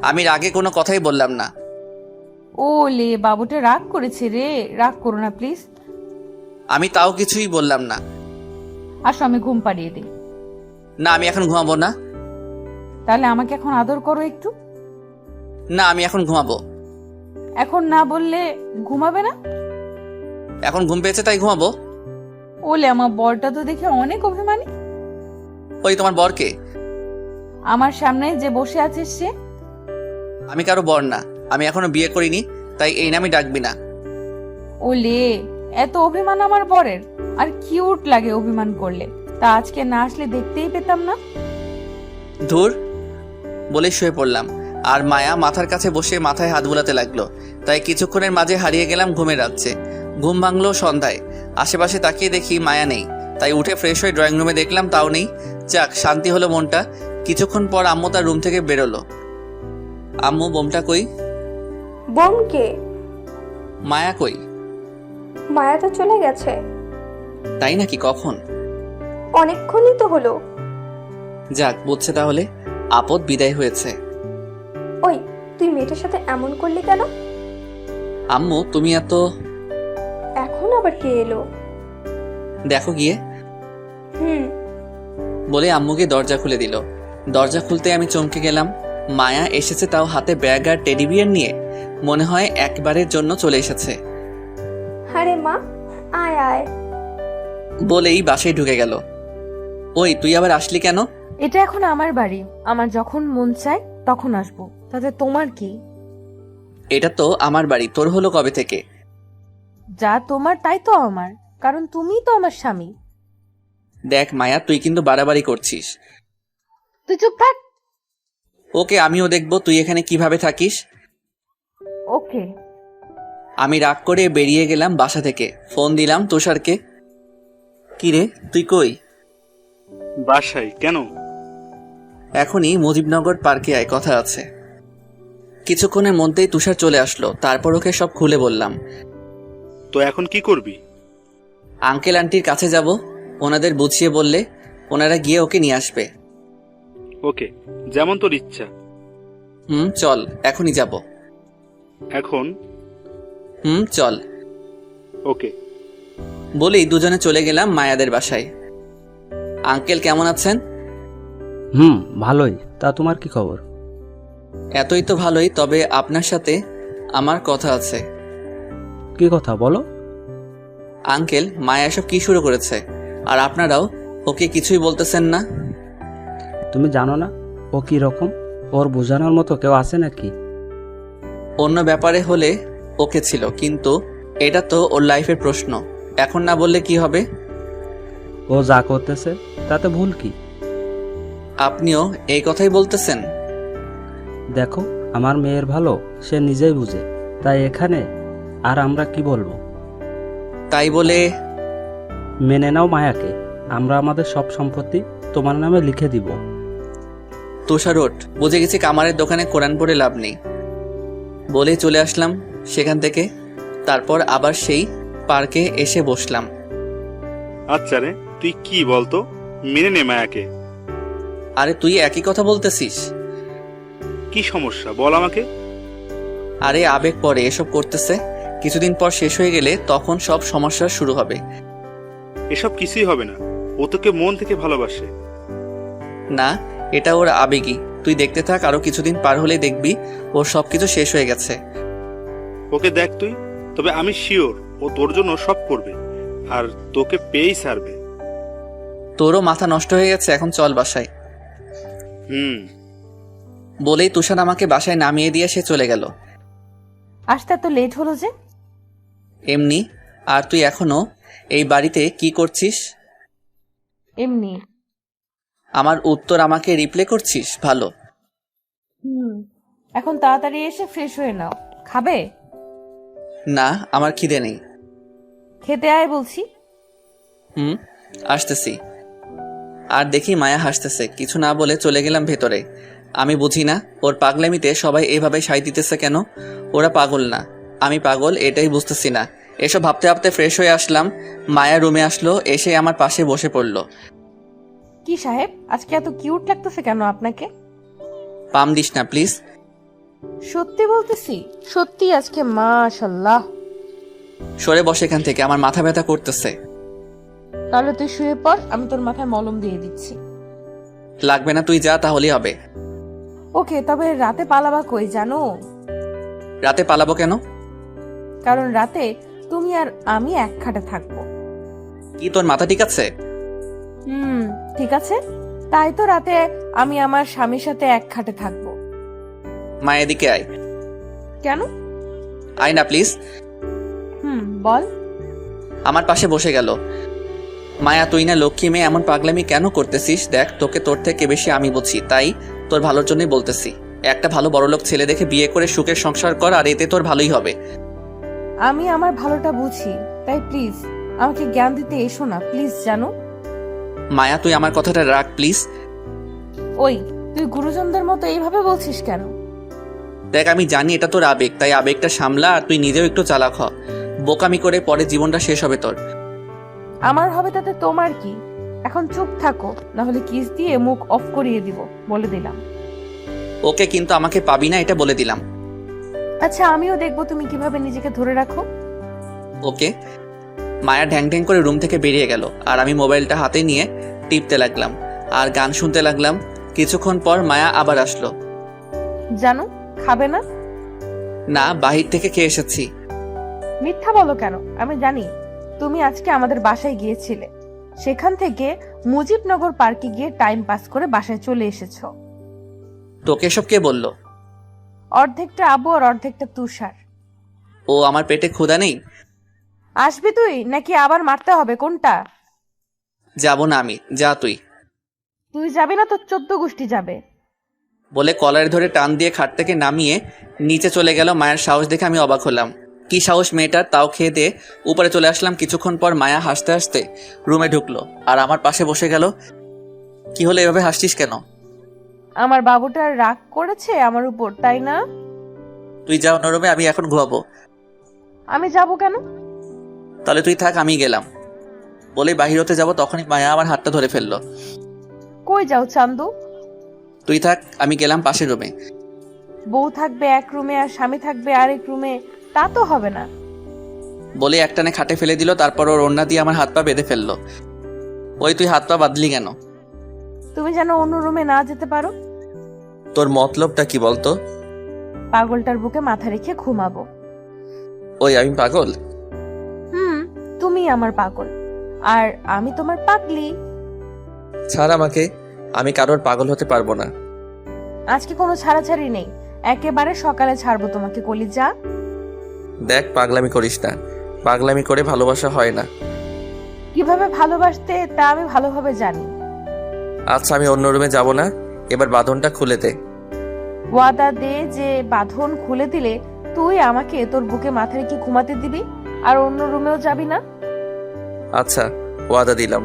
আমি রাগে কোনো কথাই বললাম না। ও লে, বাবুটা রাগ করেছে রে। রাগ করো না প্লিজ। আমি তাও কিছুই বললাম না। আসো আমি ঘুম পাড়িয়ে দিই। না, আমি এখন ঘুমাবো না। তাহলে আমাকে এখন আদর করো একটু। না, আমি এখন ঘুমাবো। এখন না বললে ঘুমাবে না? এখন ঘুম পেয়েছে তাই ঘুমাবো। ওলে, আমার বরটা তো দেখে অনেক অভিমানী। ওই তোমার বরকে? আমার সামনে যে বসে আছে সে। আমি কারো বর না, আমি এখনো বিয়ে করিনি, তাই এই নামই ডাকবি না। ওলে, এত অভিমান আমার বরের। আর কিউট লাগে অভিমান করলে। তা আজকে না আসলে দেখতেই পেতাম না। ধুর, বলে শুয়ে পড়লাম। আর মায়া মাথার কাছে বসে মাথায় হাত বুলাতে লাগলো। তাই কিছুক্ষণের মাঝে হারিয়ে গেলাম ঘুমের রাজ্যে। ঘুম ভাঙলো সন্ধ্যায়। আশেপাশে তাকিয়ে দেখি মায়া নেই, তাই উঠে ফ্রেশ হয়ে ড্রয়িং রুমে দেখলাম তাও নেই। যাক, শান্তি হলো মনটা। কিছুক্ষণ পর আম্মু তার রুম থেকে বেরোলো। আম্মু, বোমটা কই? বোমকে? মায়া কই? মায়া তো চলে গেছে। তাই নাকি? কখন? অনেকক্ষণই তো হলো। যাক, বুঝছে তাহলে আপদ বিদায় হয়েছে। ওই, তুই মেয়েটার সাথে এমন করলি কেন? আম্মু, তুমি এত... এখন আবার কে এলো? দেখো গিয়ে। বলে আম্মুকে দরজা খুলে দিল। দরজা খুলতে আমি চমকে গেলাম। মায়া এসেছে, তাও হাতে ব্যাগ আর টেডি বিয়ার নিয়ে। মনে হয় একবারের জন্য চলে এসেছে। আরে মা, আয় আয়। বলেই বাসায় ঢুকে গেল। ওই, তুই আবার আসলি কেন? এটা এখন আমার বাড়ি। আমার যখন মন চায় তখন আসবো, তাতে তোমার কি? এটা তো আমার বাড়ি, তোর হলো কবে থেকে? যা তোমার তাই তো আমার, কারণ তুমিই তো আমার স্বামী। দেখ মায়া, তুই কিন্তু বাড়াবাড়ি করছিস। তুই চুপ থাক। ওকে, আমিও দেখবো তুই এখানে কিভাবে থাকিস। ওকে। আমি রাগ করে বেরিয়ে গেলাম বাসা থেকে। ফোন দিলাম তুষারকে। কিরে, তুই কই? বাসায় কেন? এখনই মুজিবনগর পার্কে আয়, কথা আছে। কিছুক্ষণের মধ্যেই তুষার চলে আসলো। তারপর ওকে সব খুলে বললাম। তো এখন কি করবি? আঙ্কেল আন্টির কাছে যাব, ওনাদের বুঝিয়ে বললে ওনারা গিয়ে ওকে নিয়ে আসবে। ওকে, যেমন তোর ইচ্ছা। চল, এখনই যাব। এখন? চল। ওকে। বলেই দুজনে চলে গেলাম মায়াদের বাসায়। আঙ্কেল কেমন আছেন? ভালোই। তা তোমার কি খবর? এতই তো ভালোই, তবে আপনার সাথে আমার কথা আছে। কি কথা বলো? আঙ্কেল, মায়া এসব কি শুরু করেছে? আর আপনারাও ওকে কিছুই বলতেছেন না? তুমি জানো না ও কি রকম? ওর বোঝানোর মতো কেউ আছে নাকি? অন্য ব্যাপারে হলে ওকে ছিল, কিন্তু এটা তো ওর লাইফের প্রশ্ন। এখন না বললে কি হবে? ও যা করতেছে তাতে ভুল কি? আপনিও এই কথাই বলতেছেন? দেখো, আমার মেয়ের ভালো সে নিজেই বুঝে, তাই এখানে আর আমরা কি বলবো? তাই বলে মেনে নাও মায়াকে। আমরা আমাদের সব সম্পত্তি তোমার নামে লিখে দিব। তুষার ওঠ, বুঝে গেছি কামারের দোকানে কোরআন পড়ে লাভ নেই। বলে চলে আসলাম সেখান থেকে। তারপর আবার সেই পার্কে এসে বসলাম। আচ্ছা রে, তুই কি বলতো, মেনে নে মায়াকে। আরে তুই একই কথা বলতেছিস। কি সমস্যা বল আমাকে। আরে আবেগ পরে এসব করতেছে, কিছুদিন পর শেষ হয়ে গেলে তখন সব সমস্যা শুরু হবে। এসব কিছুই হবে না, ও তোকে মন থেকে ভালোবাসে। না, এটা ওর আবেগই। তুই দেখতে থাক, আরো কিছুদিন পার হলে দেখবি ওর সবকিছু শেষ হয়ে গেছে। ওকে দেখ তুই, তবে আমি শিওর ও তোর জন্য সব করবে আর তোকে পেয়েই ছাড়বে। তোরও মাথা নষ্ট হয়ে গেছে, এখন চল বাসায়। বলেই তুষার আমাকে বাসায় নামিয়ে দিয়ে সে চলে গেল। আসতে এত লেট হলো যে? এমনি। আর তুই এখনো এই বাড়িতে কি করছিস? এমনি। আমার উত্তর আমাকে রিপ্লে করছিস? ভালো। এখন তাড়াতাড়ি এসে ফ্রেশ হয়ে নাও। খাবে? না, আমার খিদে নেই। খেতে আয় বলছি। আসতেছি। আর দেখি মায়া হাসতেছে। কিছু না বলে চলে গেলাম ভেতরে। আমি বুঝি না ওর পাগলামিতে সবাই এইভাবে সাই দিতেছে কেন। ওরা পাগল না, আমি পাগল, এটাই বুঝতেছি না। এসব ভাবতে ভাবতে ফ্রেশ হয়ে আসলাম। মায়া রুমে আসলো, এসে আমার পাশে বসে পড়লো। কি সাহেব, আজকে এত কিউট লাগতেছে কেন আপনাকে? পাম দিস না প্লিজ। সত্যি বলতেছি, সত্যি আজকে মাশাআল্লাহ। সরে বসে এখান থেকে, আমার মাথা ব্যথা করতেছে। তাহলে তুই শুয়ে পড়, আমি তোর মাথায় মলম দিয়ে দিচ্ছি। লাগবে না, তুই যা তাহলেই হবে। ওকে, তবে রাতে পালাবা কই জানো? রাতে পালাবো কেন? কারণ রাতে তুমি আর আমি এক খাটে থাকবো। কি তোর মাথা ঠিক আছে? ঠিক আছে। তাই তো রাতে আমি আমার স্বামীর সাথে এক খাটে থাকবো। মায়া এদিকে আয়। কেন? আয় না প্লিজ। বল। আমার পাশে বসে গেল। মায়া, তুই না লক্ষ্মী মেয়ে, এমন পাগলামি কেন করতেছিস? দেখ, তোকে তোর থেকে বেশি আমি বুঝি, তাই তোর ভালোর জন্যই বলতেছি। একটা ভালো বড়লোক ছেলে দেখে বিয়ে করে সুখের সংসার কর, আর এতে তোর ভালোই হবে। আমি আমার ভালোটা বুঝি, তাই প্লিজ আমাকে জ্ঞান দিতে এসো না প্লিজ, জানো? মায়া, তুই আমার কথাটা রাখ প্লিজ। ওই, তুই গুরুজনদের মতো এইভাবে বলছিস কেন? দেখ, আমি জানি এটা তোর আবেগ, তাই আবেগটা সামলা, আর তুই নিজেও একটু চালাক হ। বোকামি করে পরে জীবনটা শেষ হবে তোর। আমার হবে তাতে তোমার কি? এখন চুপ থাকো, না হলে কিস দিয়ে মুখ অফ করিয়ে দিব, বলে দিলাম। ওকে, কিন্তু আমাকে পাবি না, এটা বলে দিলাম। আচ্ছা, আমিও দেখবো তুমি কিভাবে নিজেকে ধরে রাখো। ওকে। মায়া ঢ্যাং ঢ্যাং করে রুম থেকে বেরিয়ে গেল, আর আমি মোবাইলটা হাতে নিয়ে টিপতে লাগলাম আর গান শুনতে লাগলাম। কিছুক্ষণ পর মায়া আবার আসলো। জানো, খাবে না? না, বাহির থেকে খেয়ে এসেছি। মিথ্যা বলো কেন? আমি জানি তুমি আজকে আমাদের বাসায় গিয়েছিলে, সেখান থেকে মুজিবনগর পার্কে গিয়ে টাইম পাস করে বাসায় চলে এসেছো। তোকে এসব কে বললো? অর্ধেকটা আবু আর অর্ধেকটা তুষার। ও, আমার পেটে ক্ষুধা নেই? আসবি তুই নাকি আবার মারতে হবে, কোনটা? যাব না আমি, যা তুই। তুই যাবি না, তোর 14 গোষ্ঠী যাবে। বলে কলারে ধরে টান দিয়ে খাট থেকে নামিয়ে নিচে চলে গেল। মায়ের সাহস দেখে আমি অবাক হলাম। কি সাহস মেয়েটার! তাও খেয়ে দিয়ে উপরে চলে আসলাম। কিছুক্ষণ পর মায়া হাসতে হাসতে রুমে ঢুকলো আর আমার পাশে বসে গেল। কি হলো, এভাবে হাসছিস কেন? আমার বাবুটা রাগ করেছে আমার উপর, তাই না? তুই যা অন্য রুমে, আমি এখন ঘুমাবো। আমি যাব কেন? তাহলে তুই থাক, আমি গেলাম। বলে বাহির হতে যাব, তখনই মায়া আমার হাতটা ধরে ফেললো। কই যাও চান্দু? তুই থাক, আমি গেলাম পাশের রুমে। বউ থাকবে এক রুমে আর স্বামী থাকবে আরেক রুমে, তা তো হবে না। বলে একটানে খাটে ফেলে দিল, তারপর ওর ওড়না দিয়ে আমার হাত পা বেঁধে ফেললো। ওই, তুই হাত পা বাঁধলি কেন? তুমি যেন অন্য রুমে না যেতে পারো। তোর মতলবটা কি বলতো? পাগলটার বুকে মাথা রেখে ঘুমাবো। ওই, আমি পাগল? তুমি আমার পাগল আর আমি তোমার পাগলি। ছাড় আমাকে, আমি কারোর পাগল হতে পারবো না। আজকে কোনো ছাড়াছাড়ি নেই, একেবারে সকালে ছাড়বো তোমাকে কলিজা। দেখ, পাগলামি করিস না। পাগলামি করে ভালোবাসা হয় না। কিভাবে ভালোবাসতে তা আমি ভালোভাবে জানি। আচ্ছা, আমি অন্য রুমে যাব না, এবার বাঁধনটা খুলে দে। ওয়াদা দে যে বাঁধন খুলে দিলে তুই আমাকে তোর বুকে মাথা রেখে ঘুমাতে দিবি আর অন্য রুমেও যাবি না। আচ্ছা, ওয়াদা দিলাম।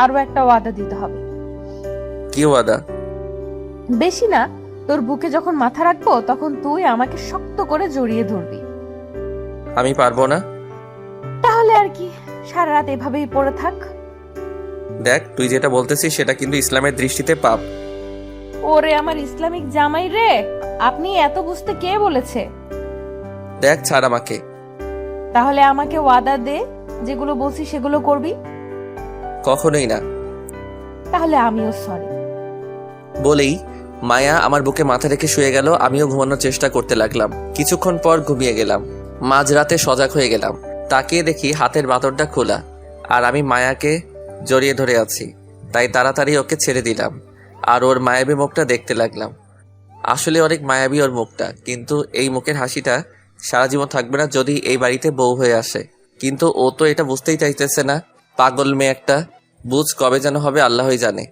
আরো একটা ওয়াদা দিতে হবে। কি ওয়াদা? বেশি না, তোর বুকে যখন মাথা রাখবো তখন তুই আমাকে শক্ত করে জড়িয়ে ধরবি। আমি পারবো না। তাহলে আর কি, সারা রাত এভাবেই পড়ে থাক। দেখ, তুই যেটা বলতেছিস সেটা কিন্তু ইসলামের দৃষ্টিতে পাপ। ওরে আমার ইসলামিক জামাই রে, আপনি এত বুঝতে কে বলেছে? দেখ, ছাড় আমাকে। তাহলে আমাকে ওয়াদা দে, যেগুলো বলছি সেগুলো করবি। কখনোই না। তাহলে আমিও সরি। বলেই মায়া আমার বুকে মাথা রেখে শুয়ে গেল। আমিও ঘুমানোর চেষ্টা করতে লাগলাম। কিছুক্ষণ পর ঘুমিয়ে গেলাম। মাঝরাতে সজাগ হয়ে গেলাম। তাকিয়ে দেখি হাতের বাঁধনটা খোলা, আর আমি মায়াকে জড়িয়ে ধরে আছি। তাই তাড়াতাড়ি ওকে ছেড়ে দিলাম আর ওর মায়াবী মুখটা দেখতে লাগলাম। আসলে অনেক মায়াবী ওর মুখটা, কিন্তু এই মুখের হাসিটা সারা জীবন থাকবে না যদি এই বাড়িতে বউ হয়ে আসে। কিন্তু ও তো এটা বুঝতেই চাইতেছে না। পাগল মেয়ে একটা। বুঝ কবে যেন হবে আল্লাহই জানে।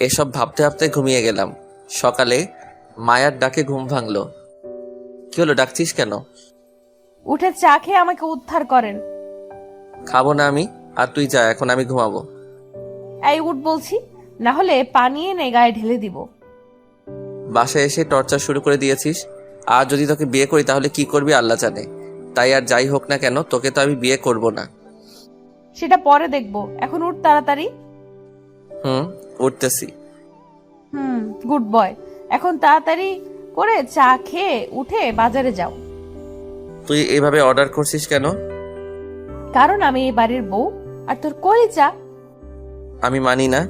এসব ভাবতে ভাবতে ঘুমিয়ে গেলাম। সকালে মায়ার ডাকে ঘুম ভাঙলো। কি হলো, ডাকছিস কেন? উঠে চা খেয়ে আমাকে উদ্ধার করেন। খাবো না আমি। আর তুই যা, এখন আমি ঘুমাবো। এই উঠ বলছি, না হলে পানি এনে গায়ে ঢেলে দিব। বাসায় এসে টর্চার শুরু করে দিয়েছিস। আর যদি তোকে বিয়ে করি তাহলে কি করবি আল্লাহ জানে। তাই আর যাই হোক না কেন, তোকে তো আমি বিয়ে করব না। সেটা পরে দেখবো, এখন উঠ তাড়াতাড়ি। উঠতেছি। Good boy. এখন তাড়াতাড়ি করে চা খেয়ে উঠে বাজারে যাও। তুই এভাবে অর্ডার করছিস কেন? কারণ আমি এই বাড়ির বউ, আর তোর কলিজা। আমি মানি না।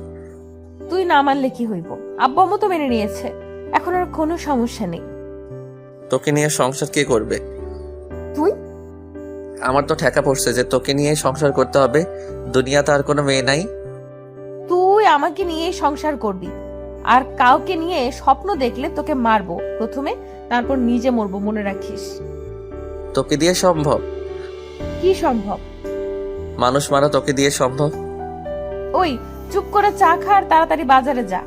তুই না মানলে কি হইব? আব্বু আম্মু তো মেনে নিয়েছে, এখন আর কোনো সমস্যা নেই। তোকে নিয়ে সংসার কে করবে? তুই? আমার তো ঠেকা পড়ছে যে তোকে নিয়ে সংসার করতে হবে। দুনিয়াতে আর কোনো মেয়ে নাই। তুই আমাকে নিয়ে সংসার করবি, আর কাউকে নিয়ে স্বপ্ন দেখলে তোকে মারবো প্রথমে, তারপর নিজে মরবো, মনে রাখিস। তোকে দিয়ে সম্ভব? কি সম্ভব? মানুষ মারা তোকে দিয়ে সম্ভব? ওই চুপ করে চা খা আর তাড়াতাড়ি বাজারে যা।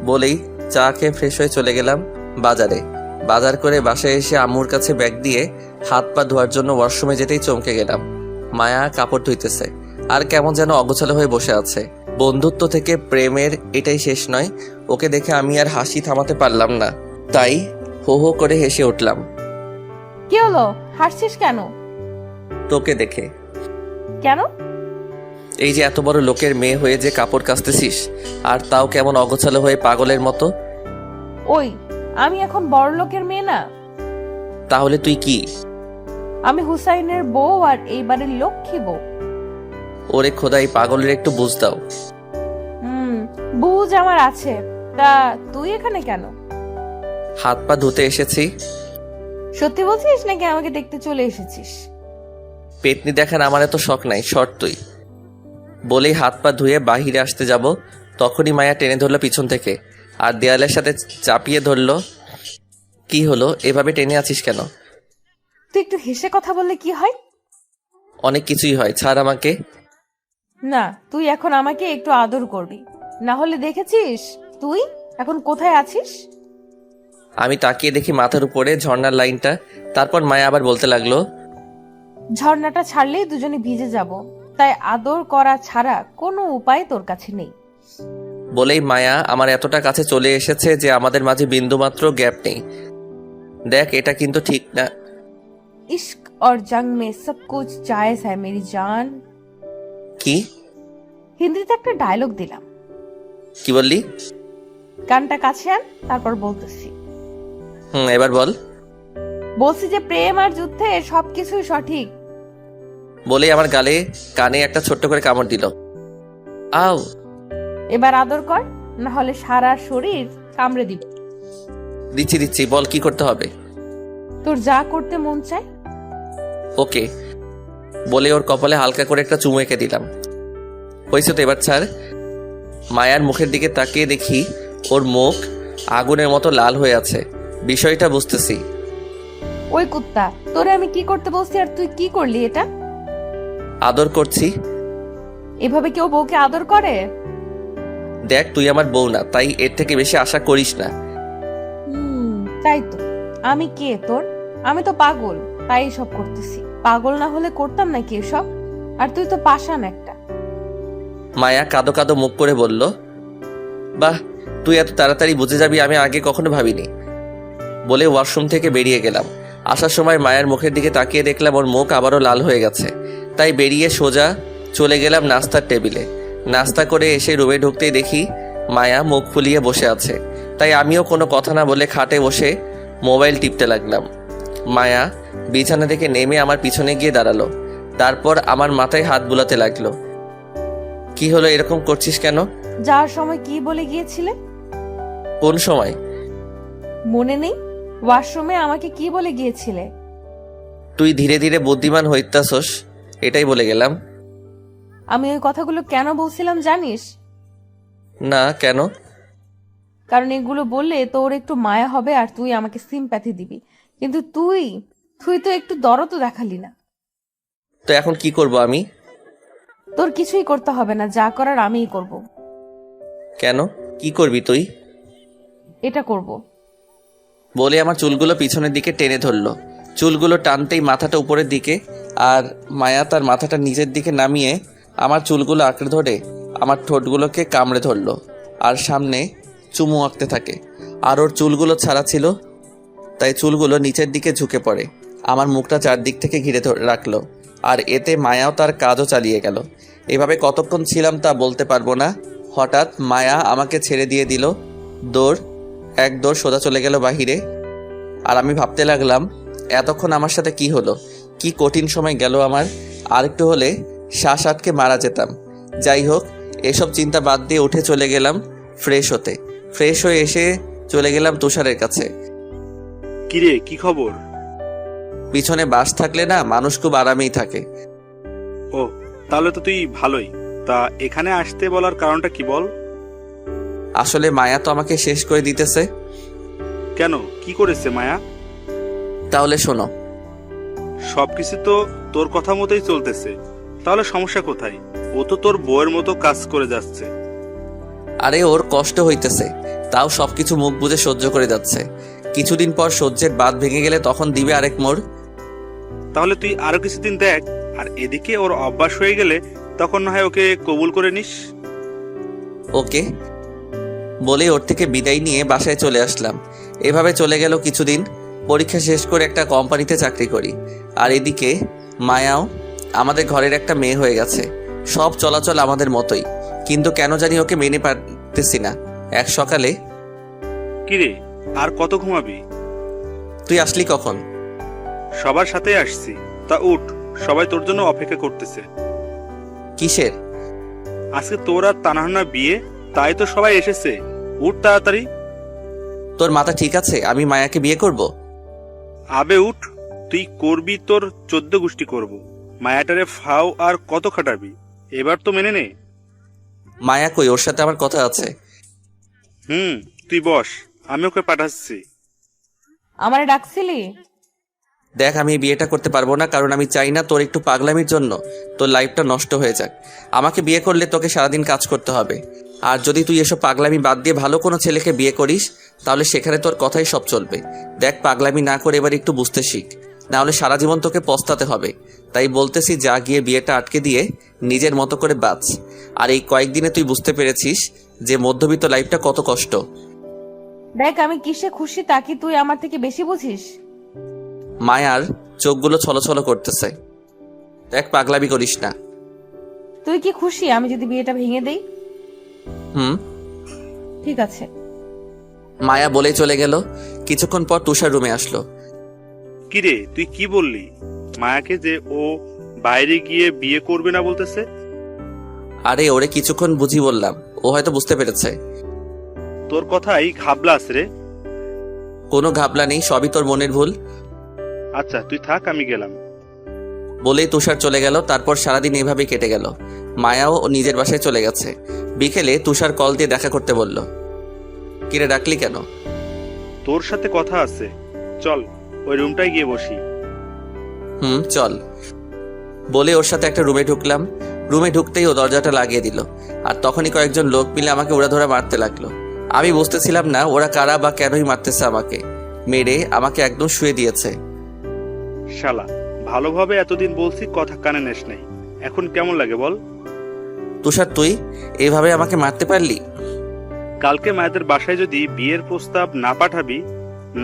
বলেই চা খেয়ে ফ্রেশ হয়ে চলে গেলাম বাজারে। বাজার করে বাসায় এসে আম্মুর কাছে ব্যাগ দিয়ে হাত পা ধোয়ার জন্য ওয়াশরুমে যেতেই চমকে গেলাম। মায়া কাপড় ধুইতেছে আর কেমন যেন অগোছালো হয়ে বসে আছে। বন্ধুত্ব থেকে প্রেমের এটাই শেষ নয়। ওকে দেখে আমি আর হাসি থামাতে পারলাম না, তাই হো হো করে হেসে উঠলাম। কি হলো, হাসছিস কেন? তোকে দেখে। কেন? এই যে এত বড় লোকের মেয়ে হয়ে যে কাপড় কাচতেছিস, আর তাও কেমন অগোছালো হয়ে পাগলের মতো। ওই আমি এখন বড় লোকের মেয়ে না? তাহলে তুই কি? আমি হুসাইনের বউ, আর এই বাড়ির লক্ষ্মী বউ। ওরে খোদাই, পাগলের একটু বুঝ দাও। বুঝ আমার আছে, তা তুই এখানে কেন? হাত পা ধুতে এসেছি। সত্যি বলছিস নাকি আমাকে দেখতে চলে এসেছিস? পেতনি দেখার আমার এত শখ নাই, শর্ট তুই। বলেই হাত পা ধুয়ে বাহিরে আসতে যাব, তখনই মায়া টেনে ধরলো পিছন থেকে আর দেয়ালের সাথে চাপিয়ে ধরলো। কি হলো, এভাবে টেনে আছিস কেন? তুই একটু হেসে কথা বললে কি হয়? অনেক কিছুই হয়, ছাড় আমাকে। না, তুই এখন আমাকে একটু আদর করবি, না হলে দেখেছিস তুই এখন কোথায় আছিস। আমি তাকিয়ে দেখি মাথার উপরে ঝর্ণার লাইনটা। তারপর মায়া আবার বলতে লাগলো, ঝর্ণাটা ছাড়লেই দুজনে ভিজে যাব, তাই আদর করা ছাড়া কোনো উপায় তোর কাছে নেই। বলেই মায়া আমার এতটা কাছে চলে এসেছে যে আমাদের মাঝে বিন্দুমাত্র গ্যাপ নেই। দেখ, এটা কিন্তু ঠিক না। इश्क और जंग में सब कुछ जायज है मेरी जान। কি? হিন্দিতে একটা ডায়লগ দিলাম। কি বললি? গানটা কাছে আন, তারপর বলতেছি। এবার বল। বলছি যে প্রেম আর যুদ্ধে সবকিছুই সঠিক। বলেই আমার গালে কানে একটা ছোট্ট করে কামড় দিল। আও। এবার আদর কর, না হলে সারা শরীর কামড়ে দিব। দিচ্ছি, বল কি করতে হবে। তোর যা করতে মন চায়। ওকে। বলে ওর কপালে হালকা করে একটা চুমু এঁকে দিলাম। হয়েছে তো, এবার ছাড়। মায়ার মুখের দিকে তাকিয়ে দেখি ওর মুখ আগুনের মতো লাল হয়ে আছে। বিষয়টা বুঝতেছি। ওই কুত্তা, তোরে আমি কি করতে বলছি আর তুই কি করলি এটা? আদর করছি। এভাবে কেউ বউকে আদর করে? দেখ, তুই আমার বউ না, তাই এর থেকে বেশি আশা করিস না। তাই তো। আমি কে তোর? আমি তো পাগল, তাই সব করতেছি। পাগল না হলে করতাম নাকি এসব? আর তুই তো পাষাণ একটা। মায়া কাদো কাদো মুখ করে বলল, বাহ, তুই এত তাড়াতাড়ি বুঝে যাবি, আমি আগে কখনো ভাবিনি। বলে ওয়াশরুম থেকে বেরিয়ে গেলাম। আসার সময় মায়ের মুখের দিকে তাকিয়ে দেখলাম ওর মুখ আবারও লাল হয়ে গেছে। তাই বেরিয়ে সোজা চলে গেলাম নাস্তার টেবিলে। নাস্তা করে এসে রুমে ঢুকতেই দেখি মায়া মুখ ফুলিয়ে বসে আছে। তাই আমিও কোনো কথা না বলে খাটে বসে মোবাইল টিপতে লাগলাম। মায়া বিছানা থেকে নেমে আমার পিছনে গিয়ে দাঁড়ালো। তারপর আমার মাথায় হাত বুলাতে লাগলো। কি হলো, এরকম করছিস কেন? যাওয়ার সময় কি বলে গিয়েছিলে? কোন সময়? মনে নেই? ওয়াশরুমে আমাকে কি বলে গিয়েছিলে? তুই ধীরে ধীরে বুদ্ধিমান হইতাছস, এটাই বলে গেলাম। আমি ওই কথাগুলো কেন বলছিলাম জানিস? না, কেন? কারণ এগুলো বললে তোর একটু মায়া হবে আর তুই আমাকে সিম্প্যাথি দিবি, কিন্তু তুই তুই তো একটু দরদও দেখালি না। তো এখন কি করব আমি? তোর কিছুই করতে হবে না, যা করার আমিই করব। কেন? কি করবি তুই? এটা করব। বলে আমার চুলগুলো পিছনের দিকে টেনে ধরলো। চুলগুলো টানতেই মাথাটা উপরের দিকে, আর মায়া তার মাথাটা নিচের দিকে নামিয়ে আমার চুলগুলো আঁকড়ে ধরে আমার ঠোঁটগুলোকে কামড়ে ধরলো আর সামনে চুমু আঁকতে থাকে। আর ওর চুলগুলো ছাড়া ছিল, তাই চুলগুলো নিচের দিকে ঝুঁকে পড়ে। আমার মুখটা চারদিক থেকে ঘিরে রাখলো, আর এতে মায়াও তার কাজও চালিয়ে গেল। এভাবে কতক্ষণ ছিলাম তা বলতে পারবো না। হঠাৎ মায়া আমাকে ছেড়ে দিয়ে দিল। এক দৌড় সোজা চলে গেল বাহিরে। আর আমি ভাবতে লাগলাম, এতক্ষণ আমার সাথে কি হলো, কি কঠিন সময় গেল আমার। আরেকটু হলে শ্বাস আটকে মারা যেতাম। যাই হোক, এসব চিন্তা বাদ দিয়ে উঠে চলে গেলাম ফ্রেশ হতে। ফ্রেশ হয়ে এসে চলে গেলাম তুষারের কাছে। কিরে, কি খবর? পিছনে বাস থাকলে না, মানুষ খুব আরামেই থাকে। ও, তাহলে তো তুই ভালোই। তা এখানে আসতে বলার কারণটা কি বল? আসলে মায়া তো আমাকে শেষ করে দিতেছে। কেন, কি করেছে মায়া? তাহলে শোনো। সবকিছু তো তোর কথা মতোই চলতেছে, তাহলে সমস্যা কোথায়? ও তো তোর বউয়ের মতো কাজ করে যাচ্ছে। আরে ওর কষ্ট হইতেছে, তাও সবকিছু মুখ বুজে সহ্য করে যাচ্ছে। কিছুদিন পর সহ্যের বাঁধ ভেঙে গেলে তখন দিবে আরেক মোড়। তাহলে তুই আরো কিছুদিন দেখ, আর এদিকে ওর অভ্যাস হয়ে গেলে তখন না হয় ওকে কবুল করে নিস। ওকে বলে ওর থেকে বিদায় নিয়ে বাসায় চলে আসলাম। এভাবে চলে গেল কিছুদিন। পরীক্ষা শেষ করে একটা কোম্পানিতে চাকরি করি, আর এদিকে মায়াও আমাদের ঘরের একটা মেয়ে হয়ে গেছে। সব চলাচল আমাদের মতোই, কিন্তু কেন জানি ওকে মেনে পারতেছি না। এক সকালে, কিরে, আর কত ঘুমাবি? তুই আসলি কখন? সবার সাথে আসছি। তা উঠ, সবাই তোর জন্য অপেক্ষা করতেছে। কিসের? আজকে তোর আর তানাহানা বিয়ে, তাই তো সবাই এসেছে। উঠ তাড়াতাড়ি। তোর মাথা ঠিক আছে? আমি মায়াকে বিয়ে করব? আবে উঠ, তুই করবি তোর 14 গোষ্ঠী করব। মায়াটারে ফাও আর কত খাটাবি? এবার তো মেনে নে। মায়া কই? ওর সাথে আমার কথা আছে। তুই বস, আমি ওকে পাঠাচ্ছি। আমারে ডাকছিলি? দেখ, আমি এই বিয়েটা করতে পারবো না, কারণ আমি চাই না তোর একটু পাগলামির জন্য তোর লাইফটা নষ্ট হয়ে যাক। আমাকে বিয়ে করলে তোকে সারাদিন কাজ করতে হবে, আর যদি তুই এসব পাগলামি বাদ দিয়ে ভালো কোনো ছেলেকে বিয়ে করিস, তাহলে সেখানে তোর কথাই সব চলবে। দেখ, পাগলামি না করে এবার একটু বুঝতে শিখ, না হলে সারা জীবন তোকে পস্তাতে হবে। তাই বলতেছি, যা গিয়ে বিয়েটা আটকে দিয়ে নিজের মতো করে বাঁচ। আর এই কয়েকদিনে তুই বুঝতে পেরেছিস যে মধ্যবিত্ত লাইফটা কত কষ্ট। দেখ, আমি কিসে খুশি তা কি তুই আমার থেকে বেশি বুঝিস? মায়ার চোখগুলো ছলছল করতেছে। দেখ, পাগলামি করিস না। তুই কি খুশি আমি যদি বিয়েটা ভেঙে দেই? ঠিক আছে। মায়া বলেই চলে গেল। কিছুক্ষণ পর তুষার রুমে আসলো। কিরে, তুই কি বললি মায়াকে যে ও বাইরে গিয়ে বিয়ে করবে না বলতেছে? আরে ওরে কিছুক্ষণ বুঝি বললাম, ও হয়তো বুঝতে পেরেছে। তোর কথাই ঘাবলাস রে। কোনো ঘাবলা নেই, সবই তোর মনের ভুল। আচ্ছা, তুই থাক, আমি গেলাম। বলেই তুষার চলে গেল। তারপর সারাদিন এভাবেই কেটে গেল। মায়াও নিজের বাসায় চলে গেছে। বিকেলে তুষার কল দিয়ে দেখা করতে বলল। কিরে, ডাকলি কেন? তোর সাথে কথা আছে, চল ওই রুমটায় গিয়ে বসি। চল। বলে ওর সাথে একটা রুমে ঢুকলাম। রুমে ঢুকতেই ও দরজাটা লাগিয়ে দিল, আর তখনই কয়েকজন লোক মিলে আমাকে উড়াধরা মারতে লাগলো। আমি বুঝতেছিলাম না ওরা কারা বা কেনই মারতেছে আমাকে। মেরে আমাকে একদম শুয়ে দিয়েছে। শালা, ভালোভাবে এতদিন বলছি, কথা কানে নেস নাই। এখন কেমন লাগে বল? তুষার, তুই এভাবে আমাকে মারতে পারলি? কালকে মায়েদের বাসায় যদি বিয়ের প্রস্তাব না পাঠাবি,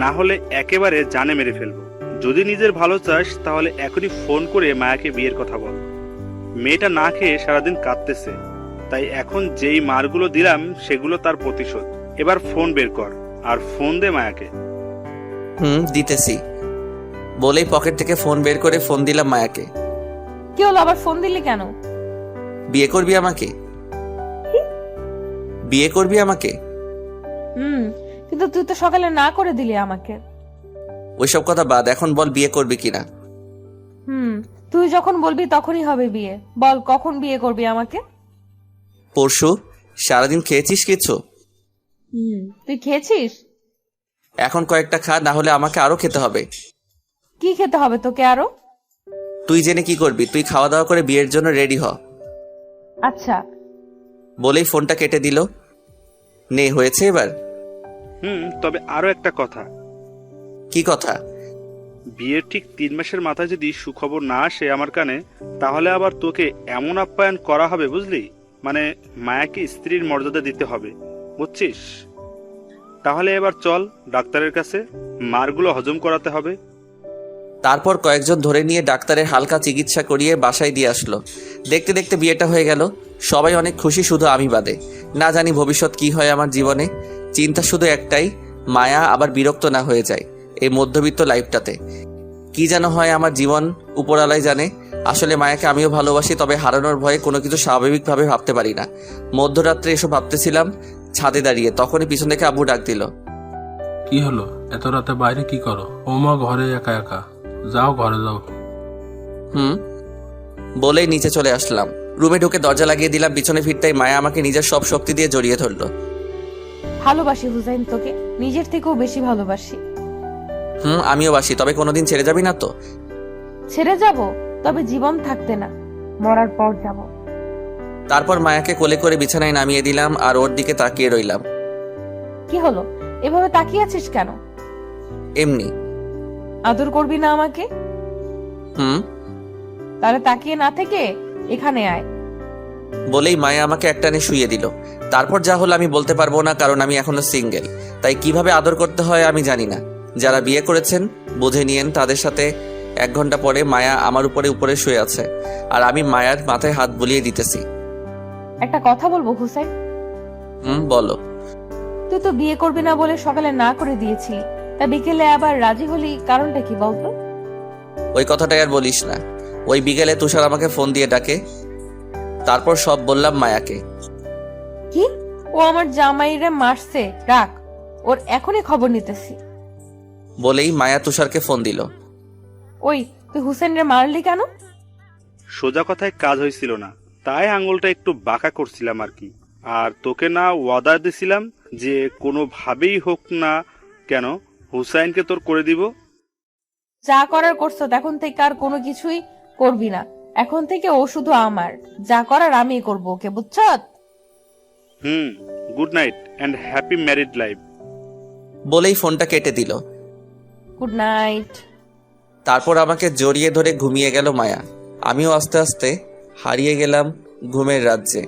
না হলে একেবারে জানে মেরে ফেলবো। যদি নিজের ভালো চাস তাহলে এখনই ফোন করে মায়াকে বিয়ের কথা বল। মেয়েটা না খেয়ে সারাদিন কাঁদতেছে, তাই এখন যেই মারগুলো দিলাম সেগুলো তার প্রতিশোধ। এবার ফোন বের কর আর ফোন দে মায়াকে। দিতেছি। বলেই পকেট থেকে ফোন বের করে ফোন দিলাম মায়াকে। কি হলো, আবার ফোন দিলি কেন? বিয়ে করবি আমাকে? বিয়ে করবি আমাকে? কিন্তু তুই তো সকালে না করে দিলি আমাকে। ওইসব কথা বাদ, এখন বল বিয়ে করবি কিনা। তুই যখন বলবি তখনই হবে বিয়ে। বল, কখন বিয়ে করবি আমাকে? পরশু। সারাদিন খেয়েছিস কিছু? তুই খেয়েছিস? এখন কয়েকটা খা, না হলে আমাকে আরো খেতে হবে। কি খেতে হবে তোকে আরো? তুই জেনে কি করবি? তুই খাওয়া দাওয়া করে বিয়ের জন্য রেডি হ। আচ্ছা। বলেই ফোনটা কেটে দিল। নে, হয়েছে এবার? তবে আরো একটা কথা। কি কথা? বিয়ের ঠিক 3 মাসের মাথায় যদি সুখবর না আসে আমার কানে, তাহলে আবার তোকে এমন আপ্যায়ন করা হবে, বুঝলি? মানে মায়াকে স্ত্রীর মর্যাদা দিতে হবে, বুঝছিস? তাহলে এবার চল ডাক্তারের কাছে, মারগুলো হজম করাতে হবে। তারপর কয়েকজন ধরে নিয়ে ডাক্তারের হালকা চিকিৎসা করিয়ে বাসায় দিয়ে আসলো। দেখতে দেখতে বিয়েটা হয়ে গেল। সবাই অনেক খুশি, শুধু আমি বাদে। না জানি ভবিষ্যৎ কি হয় আমার জীবনে। চিন্তা শুধু একটাই, মায়া আবার বিরক্ত না হয়ে যায় এই মধ্যবিত্ত লাইফটাতে। কি যেন হয় আমার জীবন, উপরালাই জানে। আসলে মায়াকে আমিও ভালোবাসি, তবে হারানোর ভয়ে কোনো কিছু স্বাভাবিকভাবে ভাবতে পারি না। মধ্যরাত্রে এসব ভাবতেছিলাম ছাদে দাঁড়িয়ে, তখনই পিছন থেকে আব্বু ডাক দিল। কি হলো? এত রাতে বাইরে কি করো? ওমা ঘরে একা একা, যাও ঘরে যাও। বলেই নিচে চলে আসলাম। রুমে ঢুকে দরজা লাগিয়ে দিলাম। পিছনে ফিরতেই মায়া আমাকে নিজের সব শক্তি দিয়ে জড়িয়ে ধরলো। ভালোবাসি হুসাইন তোকে, নিজের থেকেও বেশি ভালোবাসি। আমিও বাসি, তবে কোনোদিন ছেড়ে যাবি না তো? ছেড়ে যাব, তবে জীবন থাকতে না, মরার পর যাব। তারপর মায়াকে কোলে করে বিছানায় নামিয়ে দিলাম আর ওর দিকে তাকিয়ে রইলাম। কি হলো, এভাবে তাকিয়ে আছিস কেন? এমনি। আদর করবি না আমাকে? তাহলে তাকিয়ে না থেকে এখানে আয়। বলেই মায়া আমাকে একটানে শুইয়ে দিল। তারপর যা হলো আমি বলতে পারবো না, কারণ আমি এখনো সিঙ্গেল। তাই কিভাবে আদর করতে হয় আমি জানি না। যারা বিয়ে করেছেন বুঝে নিয়েন। তাদের সাথে 1 ঘন্টা পরে মায়া আমার উপরে শুয়ে আছে, আর আমি মায়ার মাথায় হাত বুলিয়ে দিতেছি। একটা কথা বলবো হুসাইন? বলো। তুই তো বিয়ে করবি না বলে সকালে না করে দিয়েছিলি, তা বিকেলে আবার রাজি হলি, কারণটা কি বলতো? ওই কথাটাই আর বলিস না। ওই বিকেলে তুষার আমাকে ফোন দিয়ে ডাকে। তারপর সব বললাম মায়াকে। কি? ও আমার জামাইরে মারছে, রাখ, ওর এখনই খবর নিতেছি। বলেই মায়া তুষারকে ফোন দিল। ওই, তুই হুসেনরে মারলি কেন? সোজা কথায় কাজ হয়েছিল না, তাই আঙুলটা একটু বাঁকা করছিলাম আর কি। আর তোকে না ওয়াদা দিছিলাম যে কোনোভাবেই হোক না কেন হুসাইনকে তোর করে দিব। যা করার করছো, এখন থেকে আর কোনো কিছুই করবি না। এখন থেকে ও শুধু আমার, যা করার আমিই করবো ওকে, বুঝছো? Good night and happy married life. বলেই ফোনটা কেটে দিল। Good night. তারপর আমাকে জড়িয়ে ধরে ঘুমিয়ে গেল মায়া। আমিও আস্তে আস্তে হারিয়ে গেলাম ঘুমের রাজ্যে।